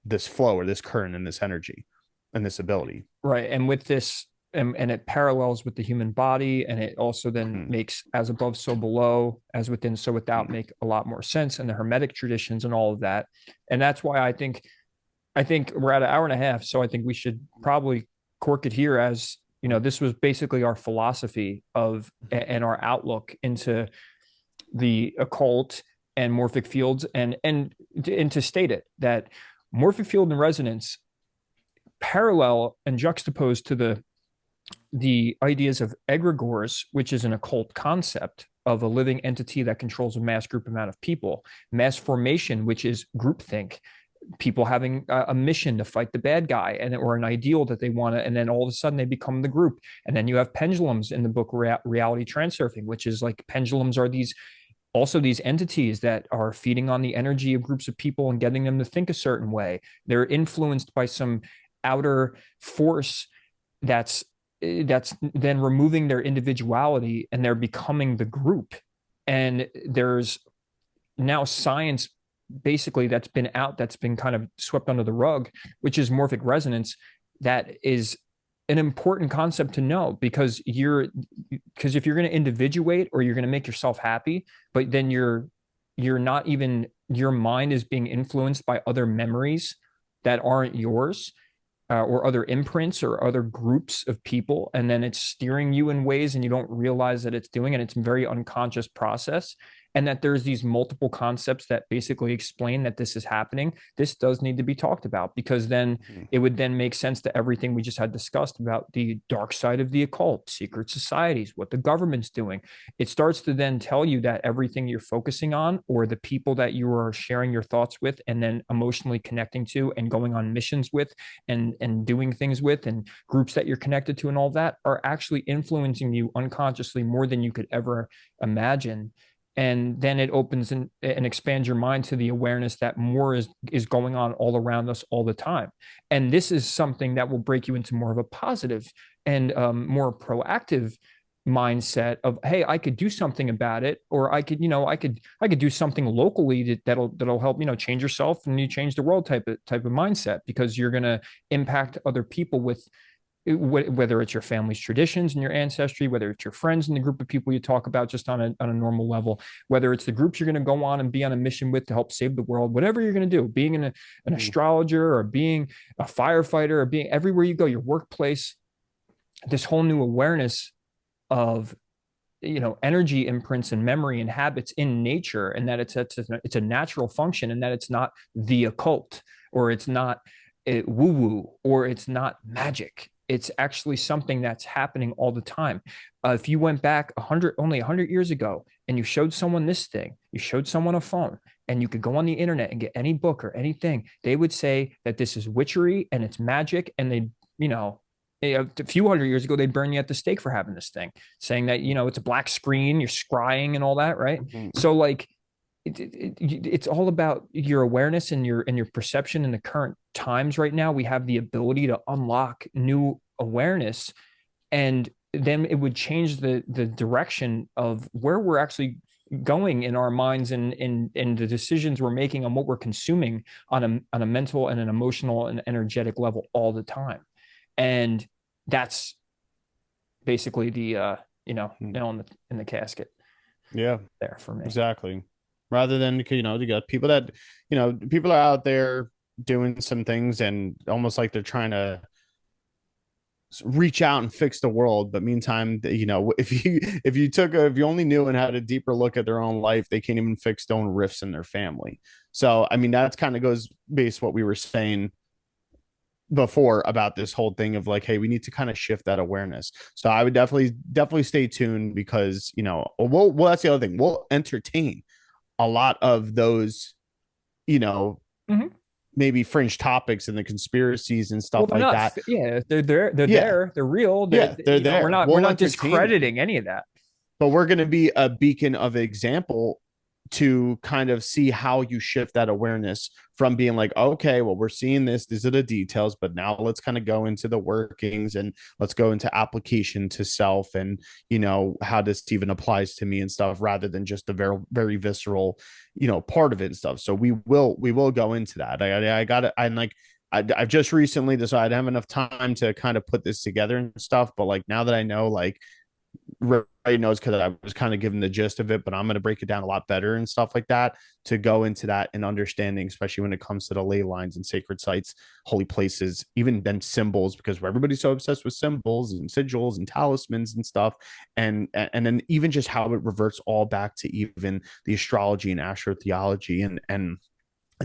this flow, or this current, and this energy, and this ability. Right. And with this, and it parallels with the human body, and it also then Mhm. makes as above, so below, as within, so without, make a lot more sense, and the Hermetic traditions and all of that. And that's why I think we're at an hour and a half, so I think we should probably cork it here. As this was basically our philosophy of, and our outlook into the occult and morphic fields, and to state it, that morphic field and resonance parallel and juxtaposed to the ideas of egregores, which is an occult concept of a living entity that controls a mass group amount of people, mass formation, which is groupthink, people having a mission to fight the bad guy, and or an ideal that they want to, and then all of a sudden they become the group. And then you have pendulums in the book Reality Transurfing, which is like, pendulums are these entities that are feeding on the energy of groups of people and getting them to think a certain way. They're influenced by some outer force that's then removing their individuality, and they're becoming the group. And there's now science basically that's been kind of swept under the rug, which is morphic resonance. That is an important concept to know, because if you're going to individuate, or you're going to make yourself happy, but then you're not even, your mind is being influenced by other memories that aren't yours, or other imprints or other groups of people, and then it's steering you in ways, and you don't realize that it's doing it. It's a very unconscious process. and that there's these multiple concepts that basically explain that this is happening, this does need to be talked about, because then it would then make sense to everything we just had discussed about the dark side of the occult, secret societies, what the government's doing. It starts to then tell you that everything you're focusing on, or the people that you are sharing your thoughts with and then emotionally connecting to and going on missions with and doing things with, and groups that you're connected to and all that, are actually influencing you unconsciously more than you could ever imagine. And then it opens and expands your mind to the awareness that more is going on all around us all the time. And this is something that will break you into more of a positive and more proactive mindset of, hey, I could do something about it, or I could, I could do something locally that'll help, change yourself and you change the world type of mindset, because you're going to impact other people with, whether it's your family's traditions and your ancestry, whether it's your friends and the group of people you talk about just on a normal level, whether it's the groups you're going to go on and be on a mission with to help save the world, whatever you're going to do, being an astrologer or being a firefighter or being everywhere you go, your workplace, this whole new awareness of energy imprints and memory and habits in nature, and that it's a natural function, and that it's not the occult, or it's not woo woo, or it's not magic. It's actually something that's happening all the time. If you went back only 100 years ago, and you showed someone this thing, you showed someone a phone, and you could go on the internet and get any book or anything, they would say that this is witchery and it's magic, and a few 100 years ago, they'd burn you at the stake for having this thing, saying that, it's a black screen, you're scrying and all that, right? So like, it's all about your awareness and your perception in the current times. Right now, we have the ability to unlock new awareness, and then it would change the direction of where we're actually going in our minds, and the decisions we're making on what we're consuming on a mental and an emotional and energetic level all the time. And that's basically the nail in the casket. Yeah, there for me. exactly. Rather than, you got people that, people are out there doing some things and almost like they're trying to reach out and fix the world. But meantime, if you only knew and had a deeper look at their own life, they can't even fix their own rifts in their family. So, I mean, that's kind of goes based what we were saying before about this whole thing of like, hey, we need to kind of shift that awareness. So I would definitely stay tuned, because well, that's the other thing, we'll entertain a lot of those, Mhm. maybe fringe topics and the conspiracies and Well, stuff they're like not. that. Yeah, they're Yeah, there. They're real. yeah, they're We're there, not we'll entertain them, discrediting any of that. but we're going to be a beacon of example to kind of see how you shift that awareness from being like, okay, well, we're seeing this, these are the details, but now let's kind of go into the workings, and let's go into application to self, and how this even applies to me and stuff, rather than just the very, very visceral, part of it and stuff. So we will go into that. I got it. I'm like, I've just recently decided I have enough time to kind of put this together and stuff, but like, now that I know, like, Ray knows because I was kind of given the gist of it, but I'm going to break it down a lot better and stuff like that, to go into that and understanding, especially when it comes to the ley lines and sacred sites, holy places, even then symbols, because everybody's so obsessed with symbols and sigils and talismans and stuff. And then even just how it reverts all back to even the astrology and astrotheology and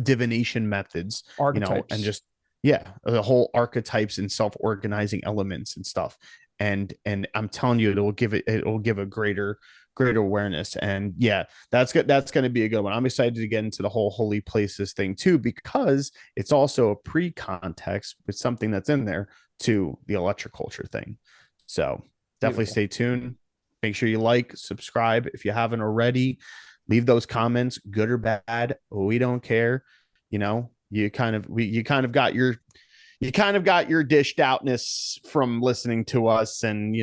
divination methods, and Archetypes. just, yeah, the whole archetypes and self-organizing elements and stuff. And I'm telling you, it'll give a greater awareness. And yeah, that's good. That's going to be a good one. I'm excited to get into the whole holy places thing too, because it's also a pre-context with something that's in there to the electroculture thing. So definitely Beautiful. stay tuned. Make sure you like, subscribe if you haven't already. Leave those comments, good or bad. We don't care. You kind of got your dished outness from listening to us, and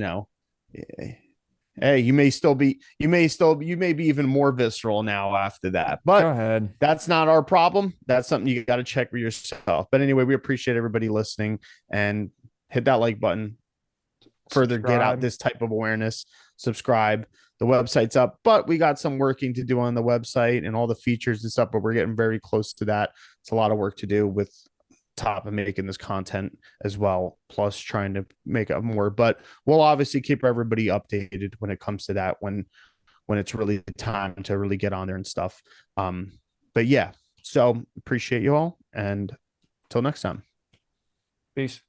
hey, you may be even more visceral now after that, Go but ahead. that's not our problem. That's something you got to check for yourself. But anyway, we appreciate everybody listening, and hit that like button, further get out Subscribe. this type of awareness. Subscribe. The website's up, but we got some working to do on the website and all the features and stuff, but we're getting very close to that. It's a lot of work to do with top of making this content as well, plus trying to make it more, but we'll obviously keep everybody updated when it comes to that, when when it's really time to really get on there and stuff. But yeah, so appreciate you all, and till next time. Peace.